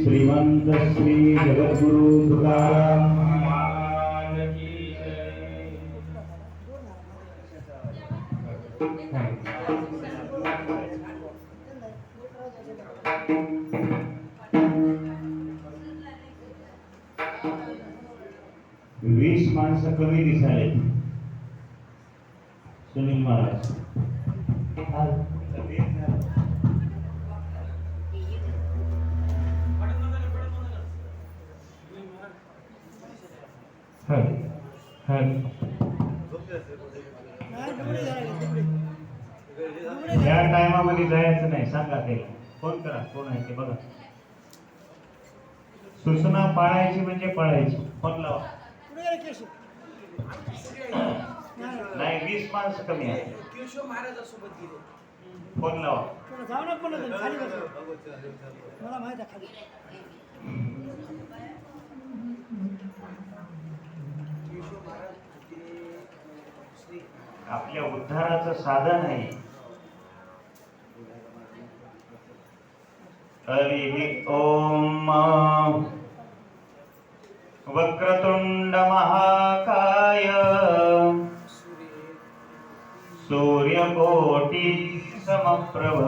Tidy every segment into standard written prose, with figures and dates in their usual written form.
श्रीमंत श्री जगद्गुरु तुकाराम महाराज की जय। 20 माणसं कमी दिसाले सुनील महाराज या टायमामध्ये जायचं नाही, सांगा ते फोन करा, कोण आहे ते बघा. सूचना पाळायची म्हणजे पाळायची. फोन लावा. नाही 20 माणसं कमी आहे. फोन लावा. आपल्या उद्धाराचं साधन आहे. हरि ओम. वक्रतुंड महाकाय सूर्यकोटि समप्रभ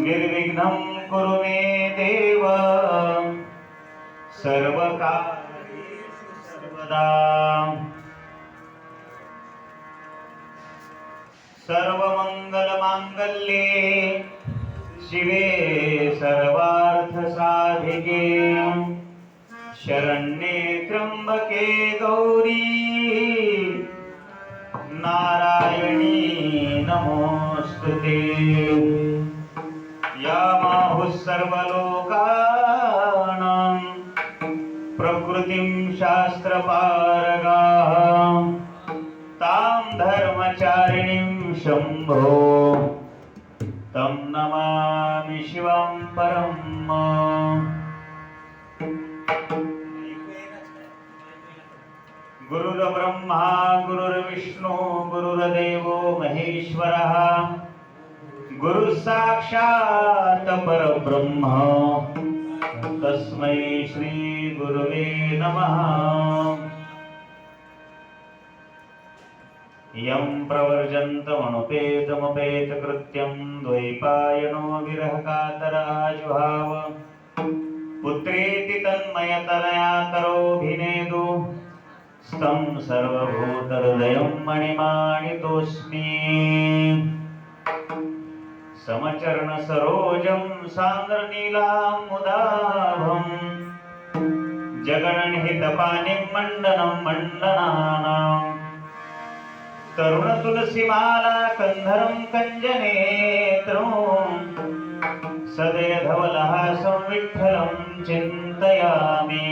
निर्विघ्नं कुरु मे देव सर्वकार्येषु सर्वदा. सर्वमंगलमांगल्ये शिवे सर्वार्थसाधिके शरण्ये त्र्यंबके गौरी नारायणी नमोस्तुते. या माहुः सर्वलोकानां प्रकृतिं शास्त्रपारगाः तां धर्मचारिणीं शंभो तं नमामि शिवं परम्. गुरुर्ब्रह्मा गुरुर्विष्णु गुरुर्देवो महेश्वरः गुरुः साक्षात् परब्रह्म तस्मै श्री गुरुवे नमः. यं प्रवर्जन्तमनुपेतमुपेत कृत्यं द्वैपायनो विरहकातराजुहाव पुत्रेति तन्मयतनया तरोभिनेदु स्तं सर्वभूतहृदयं मणिमाणितोऽस्मि. समचरणसरोजं सान्द्रनीलामुदाभं जगन्निहितपाणिं मण्डनं मण्डनानां तरुण तुलसीमाला कंधरं कञ्जनेत्रं सदयधवलहासं विठ्ठलं चिन्तयामि.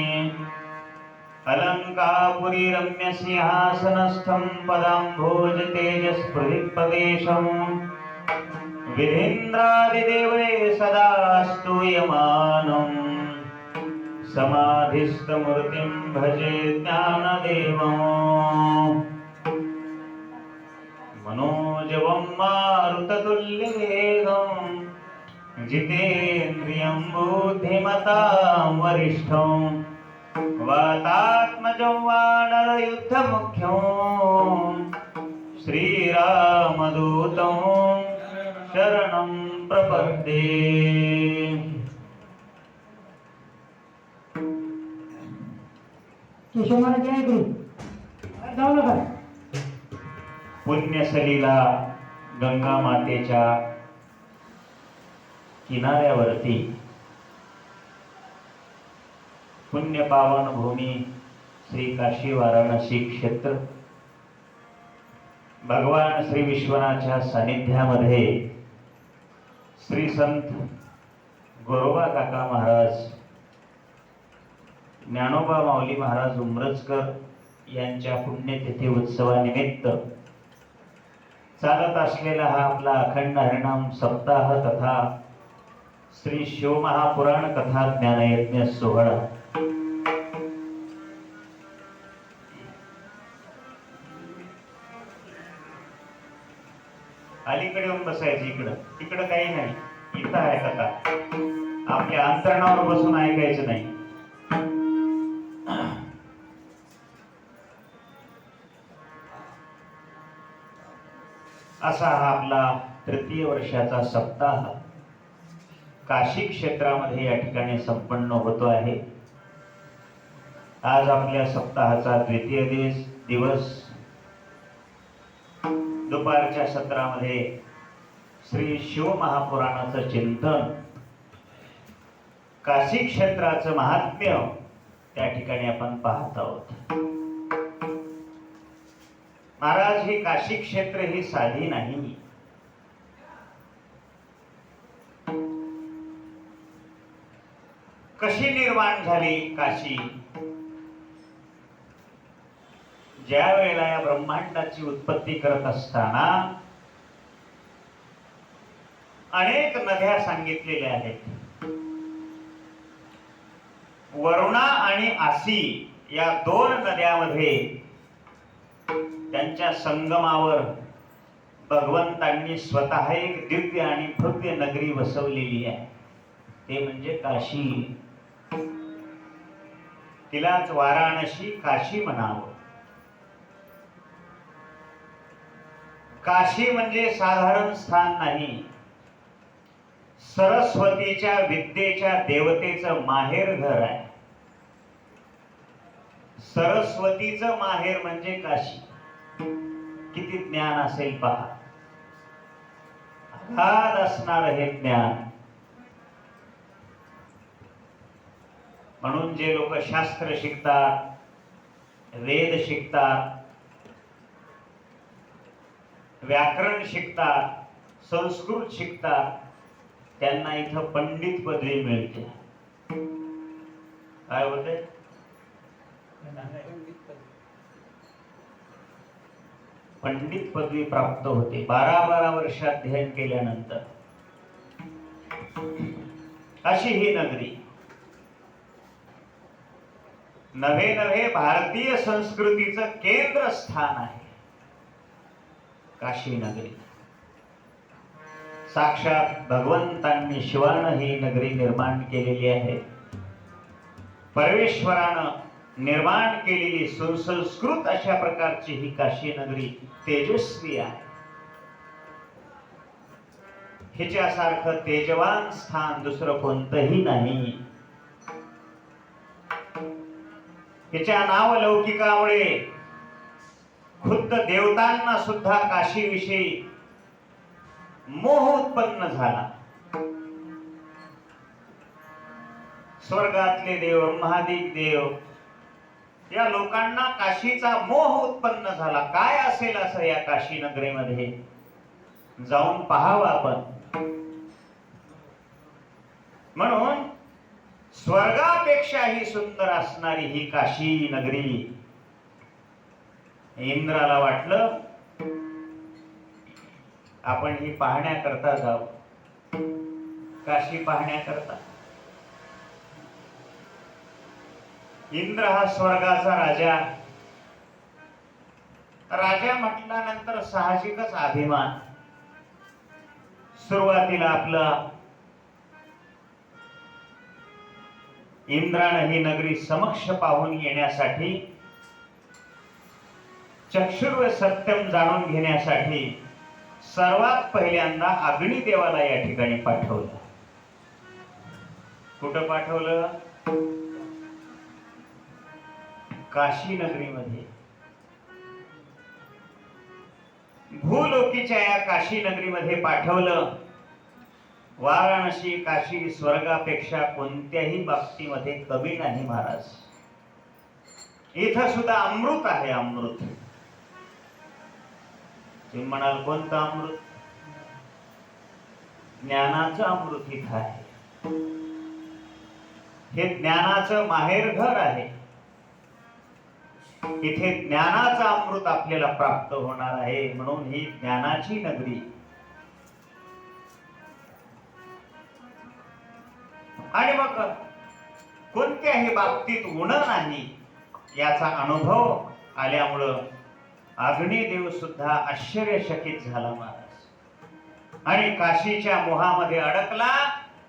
अलङ्कापुरी रम्यसिंहासनस्थं पदाम्भोज तेजस्पृथिप्रदेशं विधीन्द्रादिदेवे सदा स्तूयमानं समाधिस्थमूर्तिं भजे ज्ञानदेवम्. मनोजवं मारुततुल्यवेगं जितेन्द्रियं बुद्धिमतां वरिष्ठं वातात्मजं रामात्मजं वानरयुद्धमुख्यं श्रीरामदूतं शरणं प्रपद्ये। पुण्यसलीला गंगा मातेच्या किनाऱ्यावरती पुण्य पावन भूमी श्री काशी वाराणसी क्षेत्र, भगवान श्री विश्वनाथच्या सानिध्यामध्ये श्री संत गोरोबा काका महाराज, ज्ञानोबा माऊली महाराज उमरजकर यांच्या पुण्यतिथी उत्सवानिमित्त चालत असलेला हा आपला अखंड हरिनाम सप्ताह तथा श्री शिवमहापुराण कथा ज्ञानयज्ञ सोहळा अलीकडे येऊन बसायचं, इकडं काही नाही, इथं आहे कथा, आपल्या अंतरणावर बसून ऐकायचं नाही। असा हा आपला तृतीय वर्षाचा सप्ताह काशी क्षेत्रामध्ये या ठिकाणी संपन्न होतो आहे। आज आपल्या सप्ताहाचा द्वितीय दिवस दुपारच्या सत्रामध्ये श्री शिवमहापुराणाचं चिंतन, काशी क्षेत्राचं महात्म्य त्या ठिकाणी आपण पाहत आहोत। महाराज, ही काशी क्षेत्र ही साधी नाही। कशी निर्माण झाली काशी? ज्या वेळेला या ब्रह्मांडाची उत्पत्ती करत असताना अनेक नद्या सांगितलेल्या आहेत। वरुणा आणि आसी या दोन नद्यामध्ये त्यांच्या संगमावर भगवंतांनी स्वतः एक दिव्य आणि भव्य नगरी वसवलेली आहे, ते म्हणजे काशी। तिलाच वाराणसी काशी म्हणावं। काशी म्हणजे साधारण स्थान नाही, सरस्वतीच्या विद्येच्या देवतेचं माहेर घर आहे। सरस्वतीचं माहेर म्हणजे काशी। किती ज्ञान असेल पहा, अगाध असणार हे ज्ञान। म्हणून जे लोक शास्त्र शिकतात, वेद शिकतात, व्याकरण शिकतात, संस्कृत शिकतात, त्यांना इथं पंडित पदवी मिळते। काय होते? पंडित पदवी प्राप्त होते 12 वर्ष अध्ययन केल्यानंतर। अशी ही नगरी नवे भारतीय संस्कृतीचं केंद्रस्थान आहे काशी नगरी। साक्षात भगवंतांनी शिवानं ही नगरी निर्माण केलेली आहे। परमेश्वरानं निर्माण केलेली सुसंस्कृत अशा प्रकारची ही काशी नगरी तेजस्वी आहे। हिच्यासारखं तेजवान स्थान दुसरं कोणतंही नाही। हिच्या नावलौकिकामुळे खुद्द देवतांना सुद्धा काशीविषयी मोह उत्पन्न झाला। स्वर्गातले देव, महादिक देव, या लोकांना काशीचा मोह उत्पन्न झाला। काय असेल असं या काशी नगरीमध्ये? जाऊन पाहावं आपण। म्हणून स्वर्गापेक्षाही सुंदर असणारी ही काशी नगरी इंद्राला वाटलं आपण ही पाहण्याकरता जाऊ, काशी पाहण्याकरता। इंद्र हा स्वर्गाचा राजा, राजा म्हटल्यानंतर साहजिकच अभिमान। सुरुवातीला आपला इंद्रानं ही नगरी समक्ष पाहून येण्यासाठी चक्षुर्व सत्यम जाणून घेण्यासाठी सर्वात पहिल्यांदा अग्निदेवाला या ठिकाणी पाठवलं. कुठं पाठवलं? काशी नगरीमध्ये. भूलोकीच्या या काशी नगरीमध्ये पाठवलं. वाराणसी काशी स्वर्गापेक्षा कोणत्याही बाबतीमध्ये कमी नाही महाराज. इथं सुद्धा अमृत आहे, अमृत. तुम्ही म्हणाल कोणतं अमृत? ज्ञानाचं अमृत इथं आहे. हे ज्ञानाचं माहेरघर आहे. इथे ज्ञानाचं अमृत आपल्याला प्राप्त होणार आहे, म्हणून ही ज्ञानाची नगरी. आणि मग कोणत्याही बाबतीत उण नाही याचा अनुभव आल्यामुळं अग्निदेव सुद्धा आश्चर्यचकित झाला महाराज. आणि काशीच्या मोहामध्ये अडकला.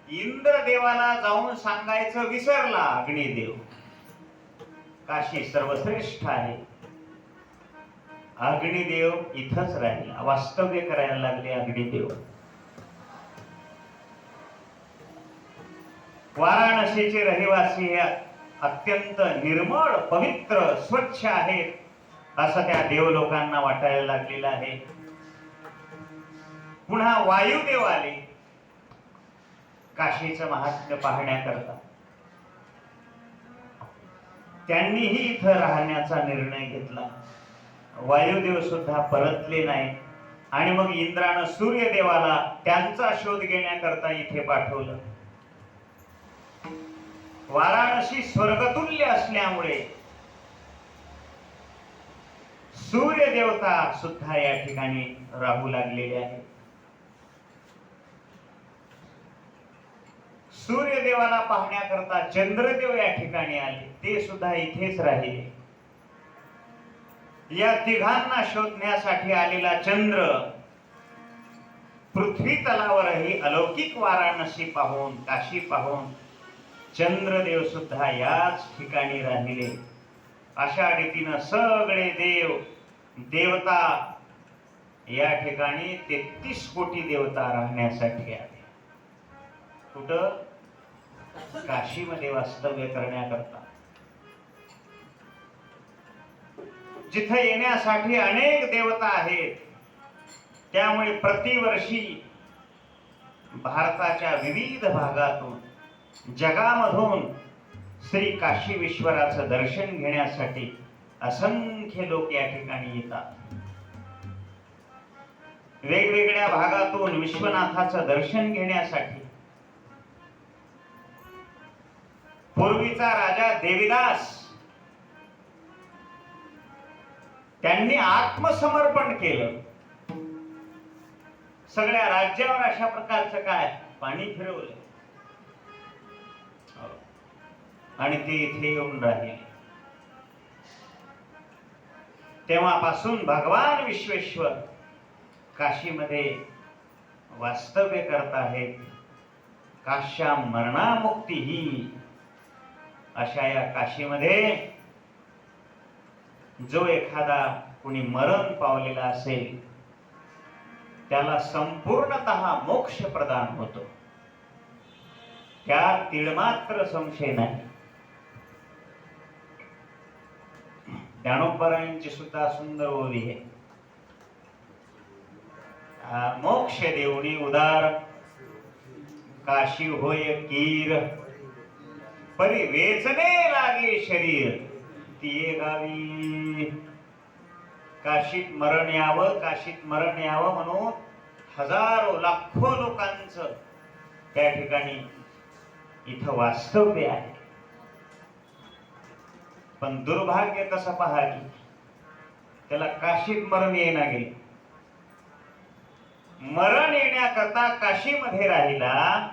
इंद्रदेवाला जाऊन सांगायचं विसरला अग्निदेव. काशी सर्वश्रेष्ठ आहे. अग्निदेव इथंच राहिला, वास्तव्य करायला लागले अग्निदेव. वाराणसीचे रहिवासी हे अत्यंत निर्मळ, पवित्र, स्वच्छ आहेत असं त्या देवलोकांना वाटायला लागलेलं आहे. पुन्हा वायुदेव आले काशीचं महात्म्य पाहण्याकरता. त्यांनीही इथं राहण्याचा निर्णय घेतला. वायुदेव सुद्धा परतले नाही. आणि मग इंद्रानं सूर्यदेवाला त्यांचा शोध घेण्याकरता इथे पाठवलं. वाराणसी स्वर्गतुल्य असल्यामुळे सूर्य देवता सुद्धा या ठिकाणी राहू लागलेले आहे. सूर्यदेवाला पाहण्याकरता चंद्रदेव या ठिकाणी आले. ते सुद्धा इथेच राहिले. या तिघांना शोधण्यासाठी आलेला चंद्र पृथ्वी तलावरही अलौकिक वाराणसी पाहून, काशी पाहून चंद्रदेव सुद्धा याच ठिकाणी राहिले. अशा रीतीनं सगळे देव देवता या ठिकाणी 33 कोटी देवता राहण्यासाठी आले. कुठं? काशीमध्ये वास्तव्य करण्याकरता. जिथे येण्यासाठी अनेक देवता आहेत. त्यामुळे प्रतिवर्षी भारताच्या विविध भागातून, जगामधून श्री काशी विश्वराचं दर्शन घेण्यासाठी असंख्य लोक या ठिकाणी येतात. वेगवेगळ्या भागातून विश्वनाथाचं दर्शन घेण्यासाठी. पूर्वीचा राजा देवीदास त्यांनी आत्मसमर्पण केलं. सगळ्या राज्यावर अशा प्रकारचं काय पाणी फिरवलं आणि ते इथे येऊन राहिले. तेव्हापासून भगवान विश्वेश्वर काशीमध्ये वास्तव्य करत आहेत. काश्या मरणामुक्ती ही अशा या काशीमध्ये जो एखादा कोणी मरण पावलेला असेल त्याला संपूर्णतः मोक्ष प्रदान होतो. त्यात तिळमात्र संशय नाही. ज्ञानोबरायांची सुद्धा सुंदर ओवी आहे. मोक्ष देऊनी उदार काशी होय कीर परी वेचने लागे शरीर तिये गावी. काशीत मरण यावं, काशीत मरण यावं म्हणून हजारो लाखो लोकांचं त्या ठिकाणी इथं वास्तव्य आहे. पण दुर्भाग्य कसं पहा की त्याला काशीत मरण येईना गेले. मरण येण्याकरता काशीमध्ये राहिला.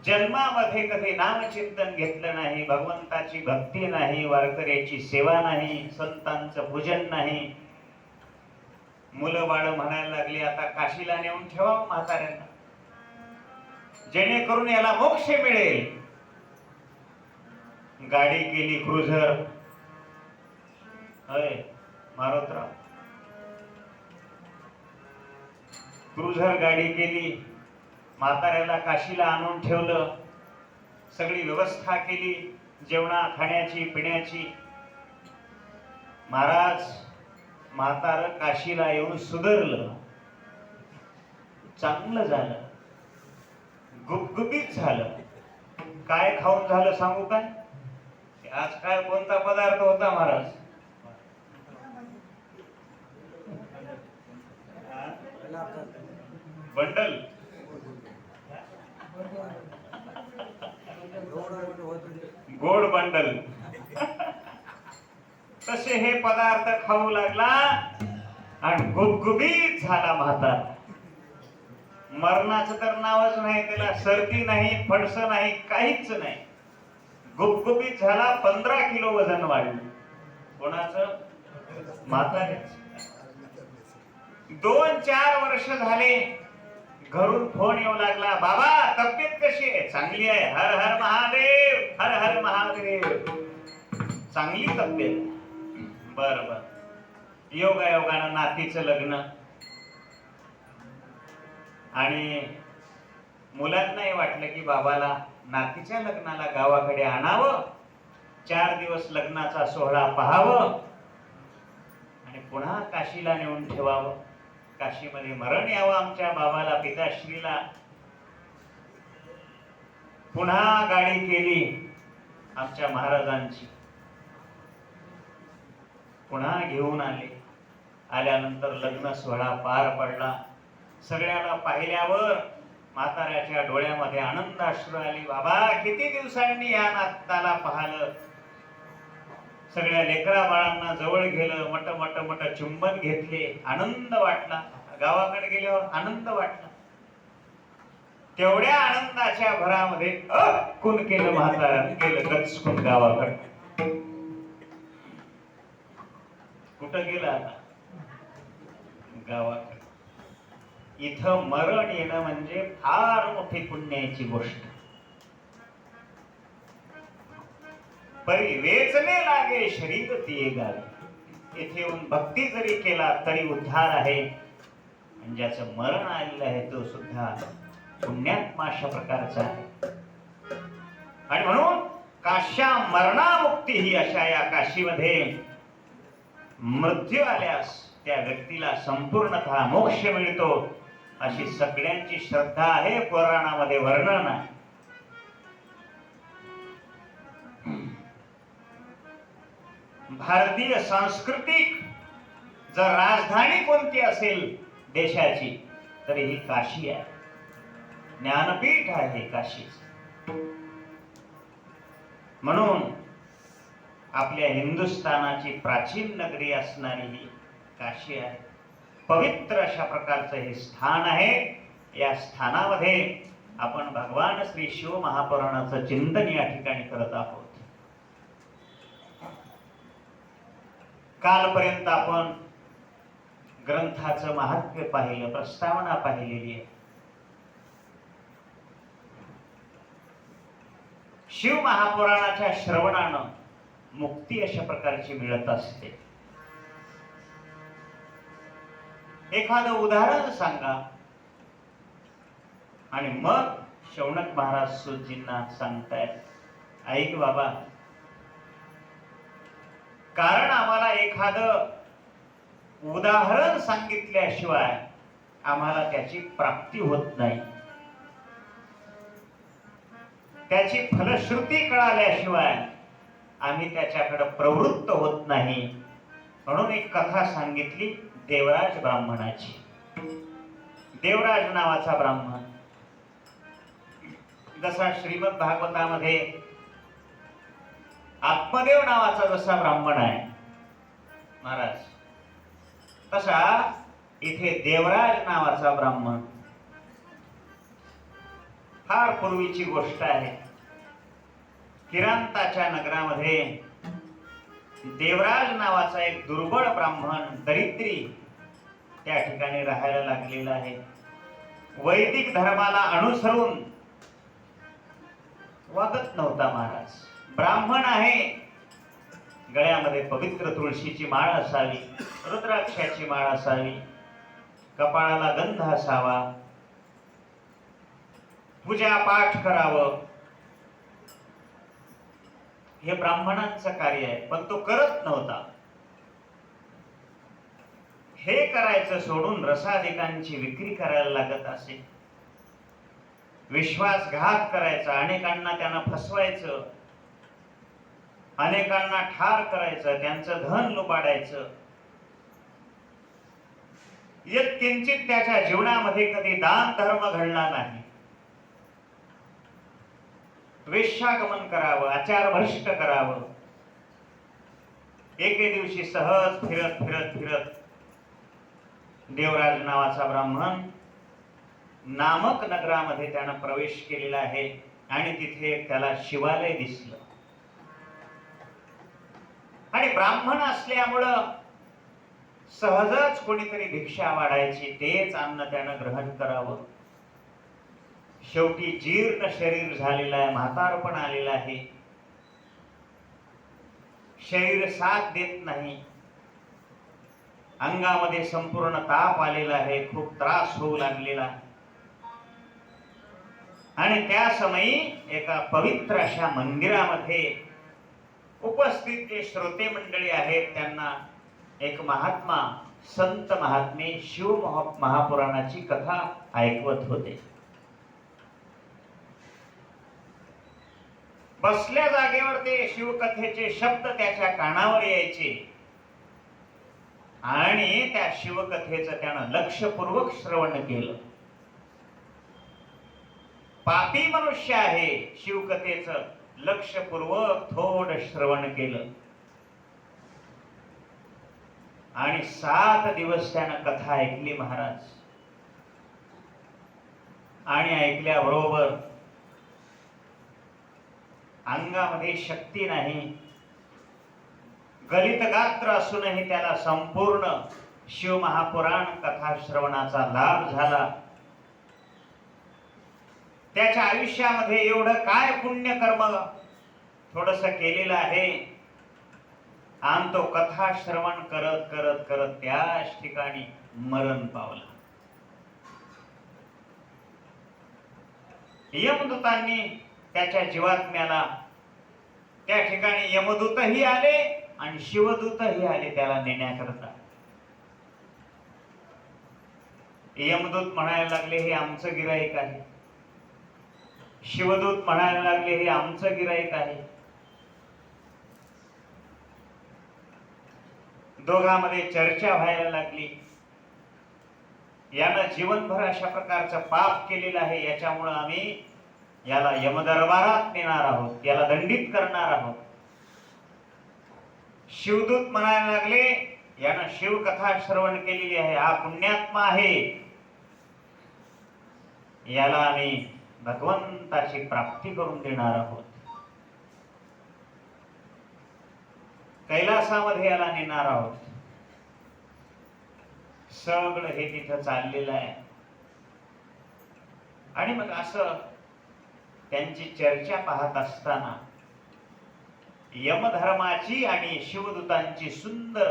जन्मामध्ये कधी नामचिंतन घेतलं नाही, भगवंताची भक्ती नाही, वारकऱ्याची सेवा नाही, संतांचं पूजन नाही. मुलं बाळ म्हणायला लागली आता काशीला नेऊन ठेवा म्हाताऱ्यांना, जेणेकरून याला मोक्ष मिळेल. गाडी केली क्रुझर, होय मारोतराव, क्रुझर गाडी केली, म्हाताऱ्याला काशीला आणून ठेवलं, सगळी व्यवस्था केली जेवणा खाण्याची पिण्याची. महाराज म्हातार काशीला येऊन सुधारलं, चांगलं झालं, गुबगुबीत झालं. काय खाऊन झालं सांगू काय? आज काय कोणता पदार्थ होता महाराज? बंडल. गोड बंडल. तसे हे पदार्थ खाऊ लागला आणि गुबगुबीत झाला म्हातारा. मरणाचं तर नावच नाही त्याला, सर्दी नाही, फडस नाही, काहीच नाही. गुबगुबीत झाला. 15 किलो वजन वाढलं. कोणाचं? म्हाताऱ्याचं. 2-4 वर्ष झाले घरून फोन येऊ लागला, बाबा तब्येत कशी आहे? चांगली आहे, हर हर महादेव, हर हर महादेव. चांगली तब्येत. बर बर. योगायोगानं नातीचं लग्न आणि मुलांनाही वाटलं की बाबाला नातीच्या लग्नाला गावाकडे आणावं, 4 दिवस लग्नाचा सोहळा पाहावं आणि पुन्हा काशीला नेऊन ठेवावं. काशीमध्ये मरण यावं आमच्या बाबाला, पिताश्रीला. पुन्हा गाडी केली आमच्या महाराजांची, पुन्हा घेऊन आले. आल्यानंतर लग्न सोहळा पार पडला. सगळ्याला पाहिल्यावर म्हाताऱ्याच्या डोळ्यामध्ये आनंदाश्रू आली. बाबा किती दिवसांनी या नाताला पाहिलं. सगळ्या लेकरा बाळांना जवळ गेलं, मट चुंबन घेतले, आनंद वाटला. गावाकडे गेल्यावर आनंद वाटला. तेवढ्या आनंदाच्या भरामध्ये कोण केलं? म्हातारा गेलं गचकून गावाकडे. कुठं गेलं आता? गावाकडे. इथं मरण येणं म्हणजे फार मोठी पुण्याची गोष्ट. परी वेचणे लागे शरीर तिये गावी. इथे येऊन भक्ती जरी केला तरी उद्धार आहे. आणि ज्याचं मरण आलेलं आहे तो सुद्धा पुण्यात्मा अशा प्रकारचा आहे. आणि म्हणून काश्या मरणामुक्ती ही अशा या काशीमध्ये मृत्यू आल्यास त्या व्यक्तीला संपूर्णतः मोक्ष मिळतो अशी सगळ्यांची श्रद्धा आहे. पुराणामध्ये वर्णन आहे. भारतीय सांस्कृतिक जर राजधानी कोणती असेल देशाची तरी ही काशी आहे. ज्ञानपीठ आहे काशी. म्हणून आपल्या हिंदुस्थानाची प्राचीन नगरी असणारी ही काशी आहे. पवित्र अशा प्रकारचं हे स्थान आहे. या स्थानामध्ये आपण भगवान श्री शिव महापुराणाचं चिंतन या ठिकाणी करत आहोत. कालपर्यंत आपण ग्रंथाचं महात्म्य पाहिलं, प्रस्तावना पाहिलेली आहे. शिव महापुराणाच्या श्रवणानं मुक्ती अशा प्रकारची मिळत असते. एखादं उदाहरण सांगा आणि मग शौनक महाराज सुजींना सांगतायत, ऐक बाबा, कारण आम्हाला एखादं उदाहरण सांगितल्याशिवाय आम्हाला त्याची प्राप्ती होत नाही. त्याची फलश्रुती कळाल्याशिवाय आम्ही त्याच्याकडे प्रवृत्त होत नाही. म्हणून एक कथा सांगितली देवराज ब्राह्मणाची. देवराज नावाचा ब्राह्मण, जसा श्रीमद भागवतामध्ये आत्मदेव नावाचा जसा ब्राह्मण आहे महाराज, तसा इथे देवराज नावाचा ब्राह्मण. फार पूर्वीची गोष्ट आहे. किरांताच्या नगरामध्ये देवराज नावाचा एक दुर्बळ ब्राह्मण, दरिद्री त्या ठिकाणी राहायला लागलेला आहे. वैदिक धर्माला अनुसरून वागत नव्हता महाराज. ब्राह्मण आहे, गळ्यामध्ये पवित्र तुळशीची माळ असावी, रुद्राक्षाची माळ असावी, कपाळाला गंध असावा, पूजा पाठ करावं. हे ब्राह्मणांचं कार्य आहे, पण तो करत नव्हता. हे करायचं सोडून रसाधिकांची विक्री करायला लागत असे. विश्वासघात करायचा, अनेकांना त्यांना फसवायचं, अनेकांना ठार करायचं, त्यांचं धन लुबाडायचं. यत्किंचित त्याच्या जीवनामध्ये कधी दान धर्म घडला नाही. वेश्यागमन करावं, आचार भ्रष्ट करावं. एके दिवशी सहज फिरत फिरत फिरत देवराज नावाचा ब्राह्मण नामक नगरामध्ये त्यानं प्रवेश केलेला आहे आणि तिथे त्याला शिवालय दिसलं. आणि ब्राह्मण असल्यामुळं सहजच कोणीतरी भिक्षा वाढायची, तेच अन्न त्यानं ग्रहण करावं. शेवटी जीर्ण शरीर झालेलं आहे, म्हातारपण आलेलं आहे, शरीर साथ देत नाही, अंगामध्ये संपूर्ण ताप आलेला आहे, खूप त्रास होऊ लागलेला. आणि त्या समयी एका पवित्र अशा मंदिरामध्ये उपस्थित जे श्रोते मंडळी आहेत त्यांना एक महात्मा संत महात्मे शिव महापुराणाची कथा ऐकवत होते. बसल्या जागेवर ते शिवकथेचे शब्द त्याच्या कानावर यायचे आणि त्या शिवकथेचं त्यानं लक्षपूर्वक श्रवण केलं. पापी मनुष्य आहे, शिवकथेचं लक्षपूर्वक थोडं श्रवण केलं आणि 7 दिवस त्यानं कथा ऐकली महाराज. आणि ऐकल्याबरोबर अंगामध्ये शक्ती नाही, गलित गात्र असूनही त्याला संपूर्ण शिव महापुराण कथा श्रवणाचा लाभ झाला. त्याच्या आयुष्यामध्ये एवढं काय पुण्य कर्म थोडस केलेलं आहे आणि तो कथा श्रवण करत करत करत त्याच ठिकाणी मरण पावला. यमदूतांनी त्याच्या जीवात्म्याला त्या ठिकाणी यमदूतही आले आणि शिवदूतही आले त्याला नेण्याकरता. यमदूत म्हणायला लागले हे आमचं गिराईक आहे, शिवदूत म्हणायला लागले हे आमचं गिराईक आहे. दोघांमध्ये चर्चा व्हायला लागली. यानं जीवनभर अशा प्रकारचं पाप केलेलं आहे, याच्यामुळे आम्ही याला यमदरबारात नेणार आहोत, याला दंडित करणार आहोत. शिवदूत म्हणायला लागले यानं शिवकथा श्रवण केलेली आहे, हा पुण्यात्मा आहे, याला आम्ही भगवंताची प्राप्ती करून देणार आहोत, कैलासामध्ये याला नेणार आहोत. सगळं हे तिथं चाललेलं आहे. आणि मग असं त्यांची चर्चा पाहत असताना यमधर्माची आणि शिवदूतांची सुंदर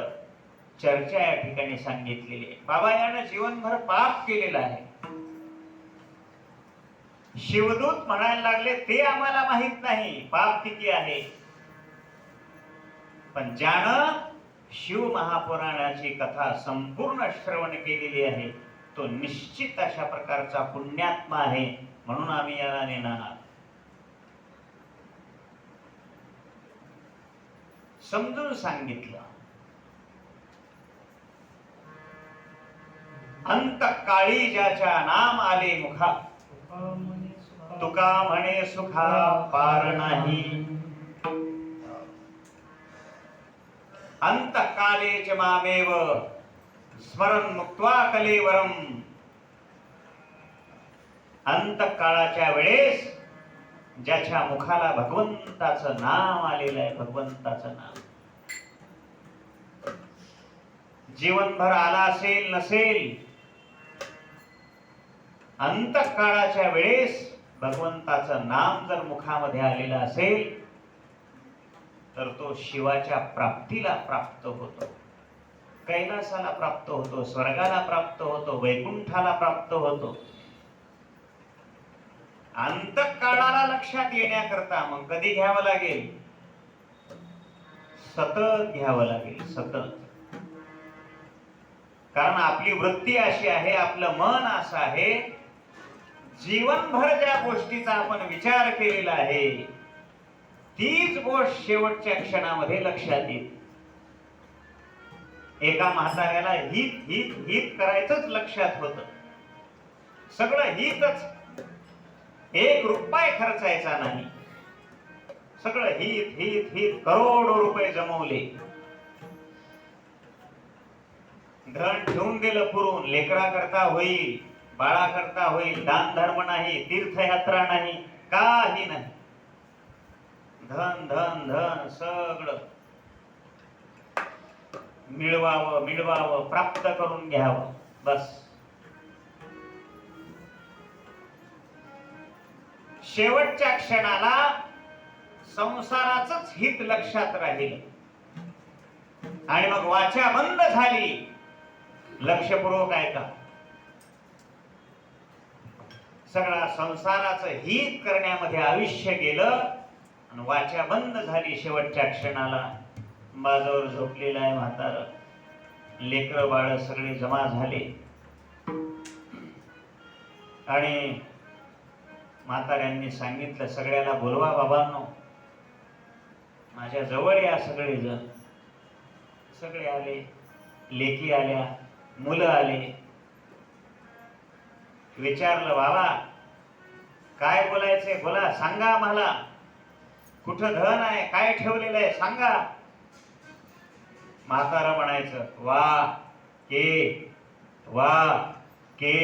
चर्चा या ठिकाणी सांगितलेली आहे. बाबा यानं जीवनभर पाप केलेलं आहे. शिवदूत म्हणायला लागले ते आम्हाला माहित नाही पाप किती आहे, पण ज्यानं शिव महापुराणाची कथा संपूर्ण श्रवण केलेली आहे तो निश्चित अशा प्रकारचा पुण्यात्मा आहे, म्हणून आम्ही याला नेणार. समजून सांगितलं. अंतकाळी ज्याच्या नाम आले मुखा, तुका म्हणे सुखा पार नाही. अंतकाले च मामेव स्मरण मुक्त्वा कलेवरम. अंतकाळाच्या वेळेस ज्याच्या मुखाला भगवंताचं नाम आलेलं आहे, भगवंताचं नाम जीवनभर आला असेल नसेल, अंतकाळाच्या वेळेस भगवंताचं नाम जर मुखामध्ये आलेलं असेल तर तो शिवाच्या प्राप्तीला प्राप्त होतो, कैलासाला प्राप्त होतो, स्वर्गाला प्राप्त होतो, वैकुंठाला प्राप्त होतो. अंतःकाळाला लक्षात येण्याकरता मग कधी घ्यावं लागेल? सतत घ्यावं लागेल, सतत. कारण आपली वृत्ती अशी आहे, आपलं मन असं आहे, जीवनभर ज्या गोष्टीचा आपण विचार केलेला आहे तीच गोष्ट शेवटच्या क्षणामध्ये लक्षात येते. एका म्हाताऱ्याला हित हित हित करायचंच लक्षात होतं, सगळं हितच, 1 रुपया खर्चायचा नाही, सगळं हित हित हित, करोडो रुपये जमवले, धन ठेवून दिलं पुरून, लेकरा करता होईल, बाळा करता होईल, दान धर्म नाही, तीर्थयात्रा नाही, काही नाही, धन धन धन सगळं मिळवावं मिळवावं, प्राप्त करून घ्यावं, बस. शेवटच्या क्षणाला संसाराचंच हित लक्षात राहील आणि मग वाचा बंद झाली. लक्षपूर्वक ऐका, सगळा संसाराचं हित करण्यामध्ये आयुष्य गेलं आणि वाचा बंद झाली. शेवटच्या क्षणाला बाजूवर झोपलेला आहे म्हातारं, लेकरं बाळ सगळे जमा झाले आणि म्हाताऱ्यांनी सांगितलं, सगळ्याला बोलवा बाबांनो, माझ्या जवळ या सगळेजण. सगळे आले, लेकी आल्या, मुलं आले. विचारलं, बाबा काय बोलायचंय, बोला, सांगा मला, कुठं धन आहे, काय ठेवलेलं आहे, सांगा. म्हातारं म्हणायचं, वा के वा के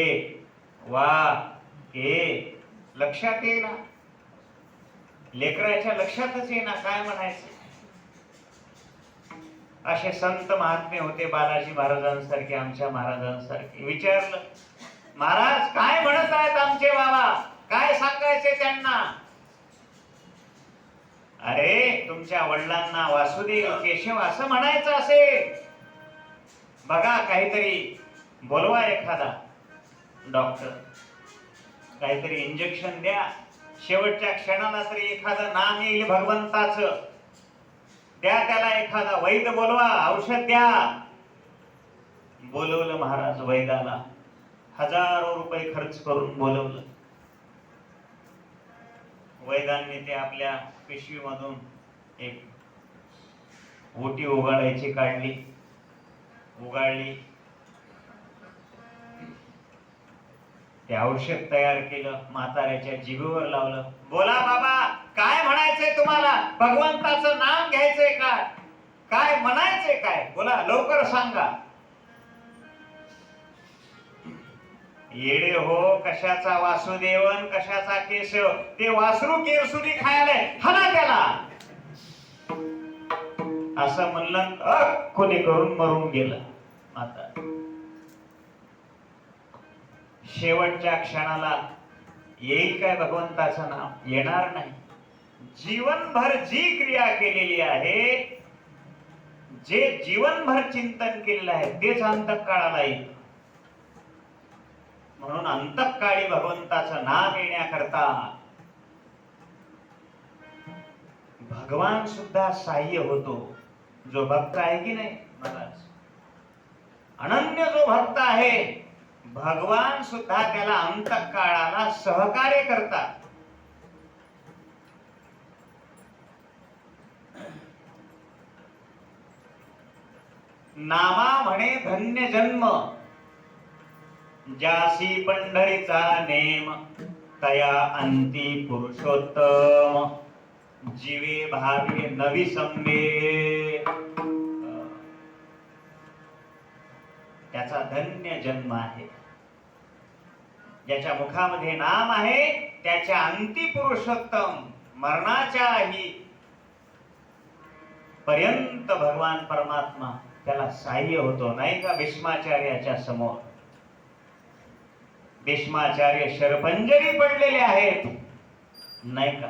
वा के. लक्षात येईना, लेकराच्या लक्षातच येईना काय म्हणायचं. असे संत महात्मे होते, बालाजी महाराजांसारखे, आमच्या महाराजांसारखे. विचारलं, महाराज काय म्हणत आहेत आमचे बाबा, काय सांगायचे त्यांना? अरे तुमच्या वडिलांना वासुदेव केशव असं म्हणायचं असेल, बघा काहीतरी बोलवा, एखादा डॉक्टर, काहीतरी इंजेक्शन द्या, शेवटच्या क्षणाला तरी एखादं नाम येईल भगवंताचं, द्या त्याला, एखादा वैद्य बोलवा, औषध द्या. बोलवलं महाराज वैद्याला, हजारो रुपये खर्च करून बोलवलं. वैद्यांनी ते आपल्या पिशवीमधून एक ओटी उगाळायची काढली, उगाळली, ते औषध तयार केलं, म्हाताऱ्याच्या जिभेवर लावलं. बोला बाबा, काय म्हणायचंय तुम्हाला? भगवंताचं नाम घ्यायचंय का? काय म्हणायचंय काय? बोला, लवकर सांगा. येडे हो, कशाचा वासुदेवन, कशाचा केशव, ते वासरू केरसुरी खायला, हाना त्याला, असं म्हणलं, कोणी करून मरून गेलं म्हातारं. शेवटच्या क्षणाला येईल काय भगवंताचं नाम? येणार नाही. जीवनभर जी क्रिया केलेली आहे, जे जीवनभर चिंतन केलेलं आहे, तेच अंतःकाळाला येईल. म्हणून अंतःकाळी भगवंताचं नाम येण्याकरता भगवान सुद्धा सहाय्य होतो. जो भक्त आहे की नाही, महाराज, अनन्य जो भक्त आहे, भगवान सुद्धा त्याला अंतःकाळाला सहकार्य करतात. नामा म्हणे धन्य जन्म, जासी पंढरीचा नेम, तया अंती पुरुषोत्तम, जीवे भावे नवी संबे. त्याचा धन्य जन्म आहे, ज्याच्या मुखामध्ये नाम आहे, त्याच्या अंती पुरुषोत्तम, मरणाच्याही पर्यंत भगवान परमात्मा त्याला सहाय्य होतो. नाही का भीष्माचार्याच्या समोर? भीष्माचार्य शरपंजरी पडलेले आहेत, नाही का?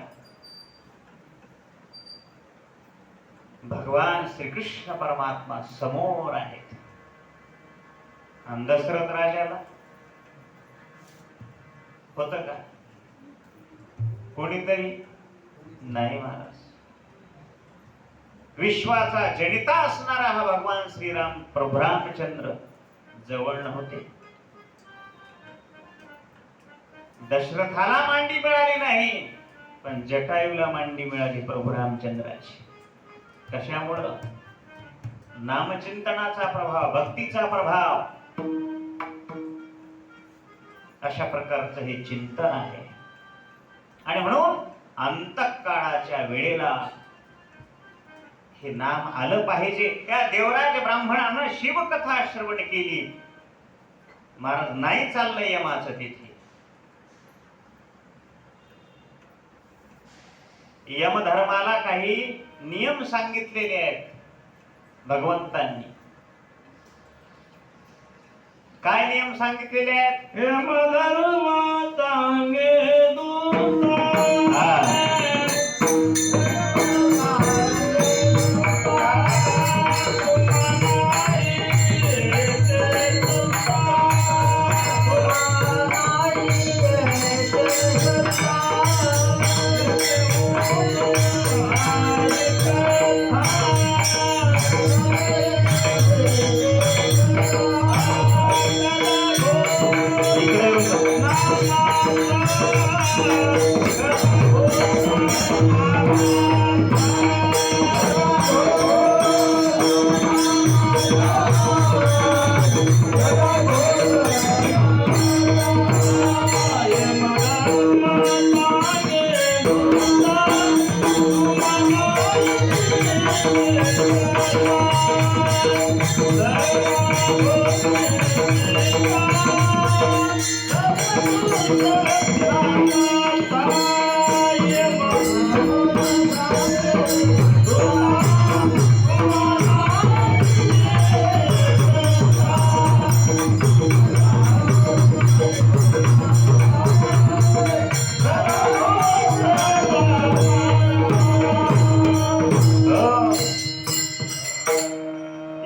भगवान श्रीकृष्ण परमात्मा समोर आहेत. आणि दशरथ राजाला होत का कोणीतरी? नाही महाराज. विश्वाचा जनिता असणारा हा भगवान श्रीराम प्रभू रामचंद्र जवळ नव्हते. दशरथाला मांडी मिळाली नाही, पण जटायूला मांडी मिळाली प्रभू रामचंद्राची. कशामुळं? नामचिंतनाचा प्रभाव, भक्तीचा प्रभाव. अशा प्रकारचं हे चिंतन आहे. आणि म्हणून अंतकाळाच्या वेळेला हे नाम आलं पाहिजे. त्या देवराज ब्राह्मणानं शिवकथा श्रवण केली. महाराज नाही चाललं यमाचं तिथे. यमधर्माला काही नियम सांगितलेले आहेत भगवंतांनी. काय नियम सांगितलेले आहेत? यमधर्म सांगे दूता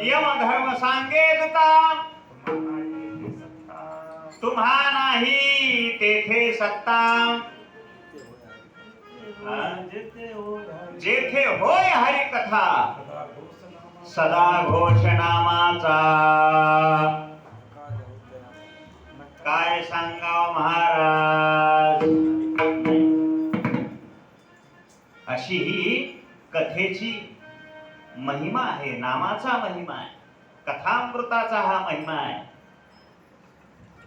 यमधर्म सांगे दूता तुम्हा नाही तेथे सत्ता. जेथे होय हरी कथा सदा घोष नामाचा. काय सांगाव महाराज. अशी ही कथेची महिमा आहे. नामाचा महिमा आहे. कथामृताचा हा महिमा आहे.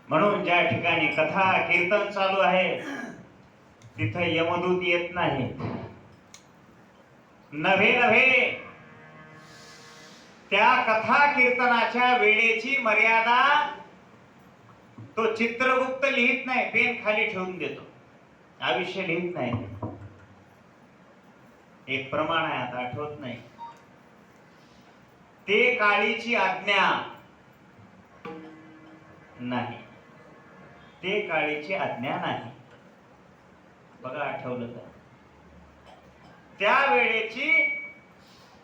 म्हणून ज्या ठिकाणी कथा कीर्तन चालू आहे तिथे यमदूत येत नाही. नव्हे नव्हे त्या कथा कीर्तनाच्या वेळेची मर्यादा तो चित्रगुप्त लिहित नाही. पेन खाली ठेवून देतो. आयुष्य लिहित नाही. एक प्रमाण आहे, आता आठवत नाही. ते काळीची आज्ञा नाही. ते काळीची आज्ञा नाही. बघा आठवलं तर. त्या वेळेची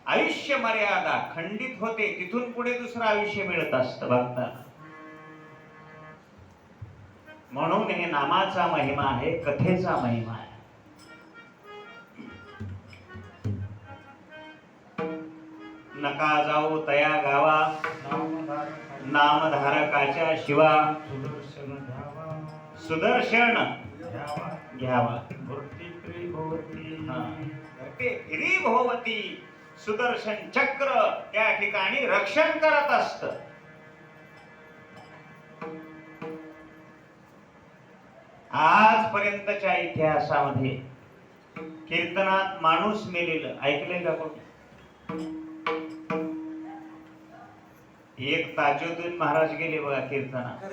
आयुष्य मर्यादा खंडित होते. तिथून पुढे दुसरं आयुष्य मिळत असतं भक्ताला. म्हणून हे नामाचा महिमा आहे, कथेचा महिमा आहे. नका जाऊ तया गावा नामधारकाच्या शिवा सुदर्शन घ्यावा. भोवती सुदर्शन चक्र त्या ठिकाणी रक्षण करत असत. आजपर्यंतच्या इतिहासामध्ये कीर्तनात माणूस मेलेलं ऐकलंय का कोणी? एक ताजुद्दीन महाराज गेले बघा कीर्तनात,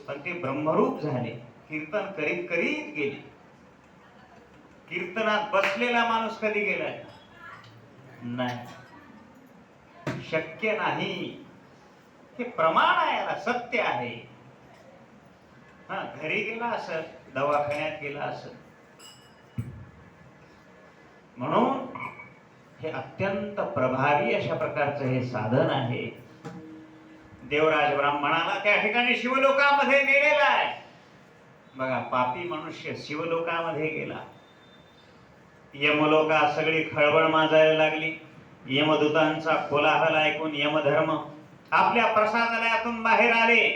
पण ते ब्रह्मरूप झाले. कीर्तन करीत करीत गेले. कीर्तनात बसलेला माणूस कधी गेलाय? नाही, शक्य नाही. हे प्रमाण आहे, याला सत्य आहे. हा, घरी गेला असं, दवाखान्यात गेला असं. म्हणून हे अत्यंत प्रभावी अशा प्रकारचं हे साधन आहे. देवराज ब्राह्मणाला त्या ठिकाणी शिवलोकामध्ये नेलेला आहे. बघा, पापी मनुष्य शिवलोकामध्ये गेला. यमलोकात सगळी खळबळ माजायला लागली. यमदूतांचा कोलाहल ऐकून यमधर्म आपल्या प्रसादालयातून बाहेर आले.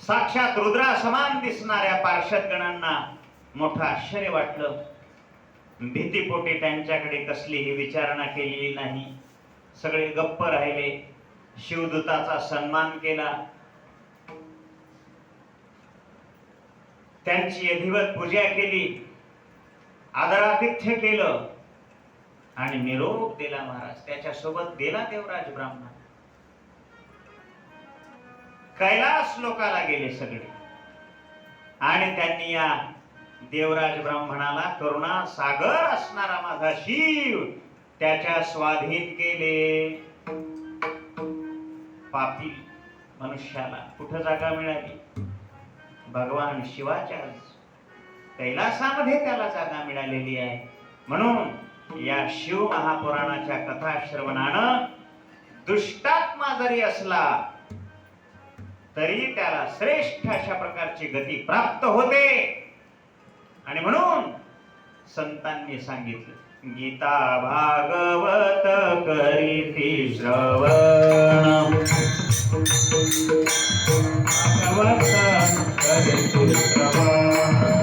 साक्षात रुद्रा समान दिसणाऱ्या पार्षदगणांना मोठं आश्चर्य वाटलं. भीतीपोटी त्यांच्याकडे कसलीही विचारणा केलेली नाही. सगळे गप्प राहिले. शिवदूताचा सन्मान केला. त्यांची अधिवत पूजा केली. आदरातिथ्य केलं आणि निरोप दिला. महाराज त्याच्यासोबत गेला देवराज ब्राह्मण. कैलास लोकाला गेले सगळे आणि त्यांनी या देवराज ब्राह्मणाला करुणा सागर असणारा माझा शिव त्याच्या स्वाधीन केले. पापी मनुष्याला कुठं जागा मिळाली? भगवान शिवाच्या कैलासामध्ये त्याला जागा मिळालेली आहे. म्हणून या शिव महापुराणाच्या कथा श्रवणानं दुष्टात्मा जरी असला तरी त्याला श्रेष्ठ अशा प्रकारची गती प्राप्त होते. आणि म्हणून संतांनी सांगितलं, गीता भागवत करीती श्रवण, भागवत करीती श्रवण,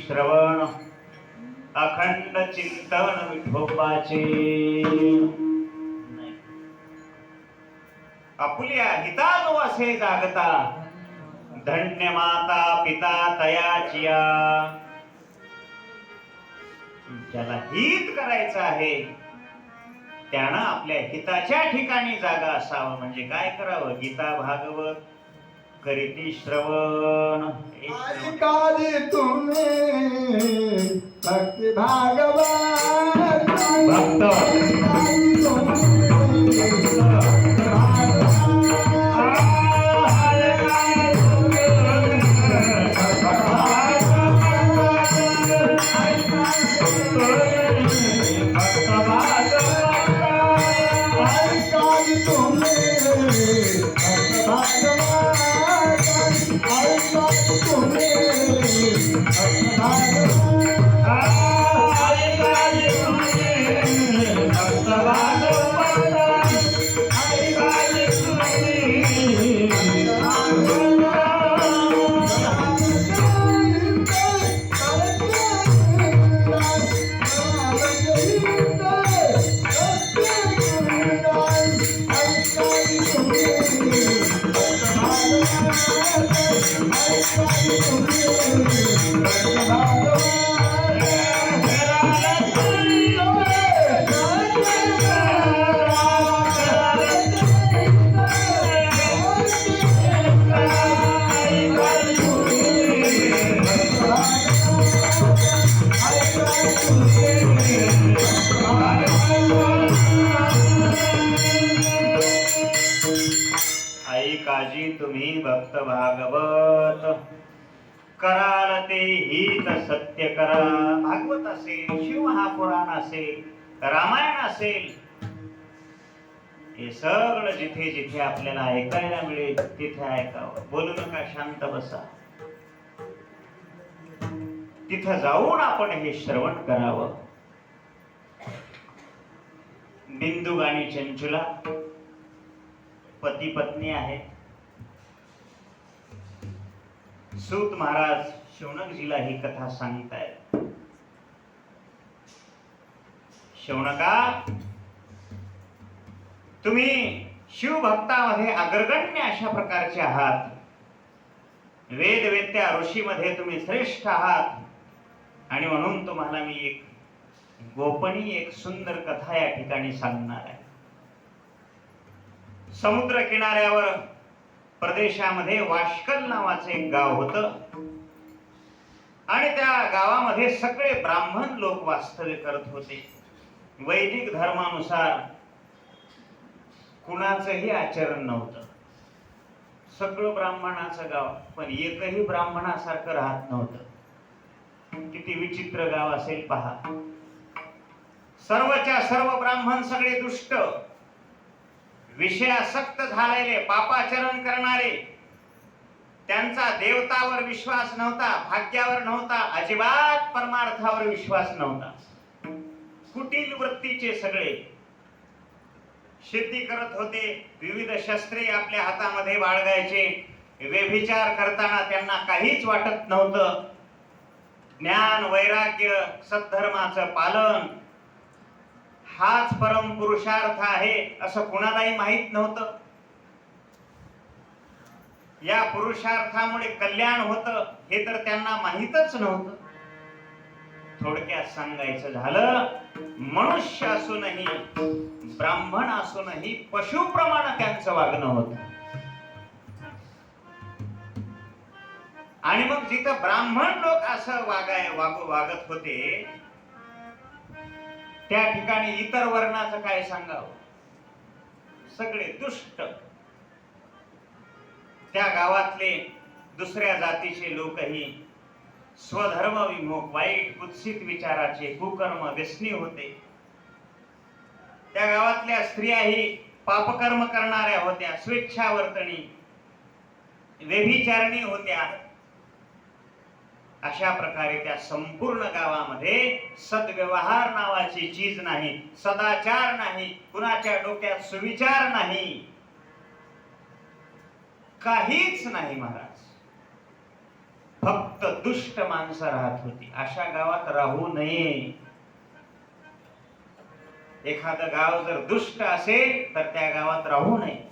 श्रवण अखंड चिंतन विठोबाचे. आपुल्या हितानो असे जागता, धन्य माता पिता तयाचिया. ज्याला हित करायचं आहे त्यानं आपल्या हिताच्या ठिकाणी जागा असावं. म्हणजे काय करावं? गीता भागवत करीती श्रवण. ऐकाली तुम्ही भक्ती भागवत ऐकाजी तुम्ही भक्त भागवत, कराल ते हित सत्य करा. भागवत असेल, शिव महापुराण असेल, रामायण असेल, हे सगळं जिथे जिथे आपल्याला ऐकायला मिळेल तिथे ऐकावं. बोलू नका, शांत बसा. तिथं जाऊन आपण हे श्रवण करावं. बिंदू आणि चंचुला पती पत्नी आहेत. सूत महाराज शौनकजीला ही कथा सांगतायत. शौनका, तुम्ही शिवभक्तामध्ये अग्रगण्य अशा प्रकारचे आहात. वेदवेत्या ऋषीमध्ये तुम्ही श्रेष्ठ आहात. आणि म्हणून तुम्हाला मी एक गोपनीय एक सुंदर कथा या ठिकाणी सांगणार आहे. समुद्र किनाऱ्यावर प्रदेशामध्ये वाशकल नावाचे एक गाव होतं. आणि त्या गावामध्ये सगळे ब्राह्मण लोक वास्तव्य करत होते. वैदिक धर्मानुसार कुणाचंही आचरण नव्हतं. सगळं ब्राह्मणाचं गाव, पण एकही ब्राह्मणासारखं राहत नव्हतं. किती विचित्र गाव असेल पहा. सर्वच्या सर्व ब्राह्मण सगळे दुष्ट, विषयासक्त झालेले, पापाचरण करणारे. त्यांचा देवतावर विश्वास नव्हता, भाग्यावर नव्हता, अजिबात परमार्थावर विश्वास नव्हता. कुटील वृत्तीचे सगळे. शेती करत होते, विविध शस्त्रे आपल्या हातामध्ये बाळगायचे. व्यभिचार करताना त्यांना काहीच वाटत नव्हतं. ज्ञान, वैराग्य, सद्धर्माचं पालन हाच परम पुरुषार्थ आहे असं कुणालाही माहित नव्हतं. या पुरुषार्थामुळे कल्याण होतं हे तर त्यांना माहीतच नव्हतं. थोडक्यात सांगायचं झालं, मनुष्य असूनही, ब्राह्मण असूनही पशुप्रमाणे त्यांचं वागणं होतं. आणि मग जिथं ब्राह्मण लोक असं वागत होते, त्या ठिकाणी इतर वर्णाचं काय सांगावं. सगळे दुष्ट. त्या गावातले दुसऱ्या जातीचे लोकही स्वधर्म विमुख, वाईट कुत्सित विचाराचे, कुकर्म, व्यसनी होते. त्या गावातल्या स्त्रियाही पापकर्म करणाऱ्या होत्या, स्वेच्छावर्तनी, व्यभिचारिणी होत्या. अशा प्रकारे त्या संपूर्ण गावामध्ये सद्व्यवहार नावाची चीज नाही, सदाचार नाही, कुणाच्या डोक्यात सुविचार नाही, काहीच नाही महाराज. फक्त दुष्ट माणसं राहत होती. अशा गावात राहू नये. एखादं गाव जर दुष्ट असेल तर त्या गावात राहू नये.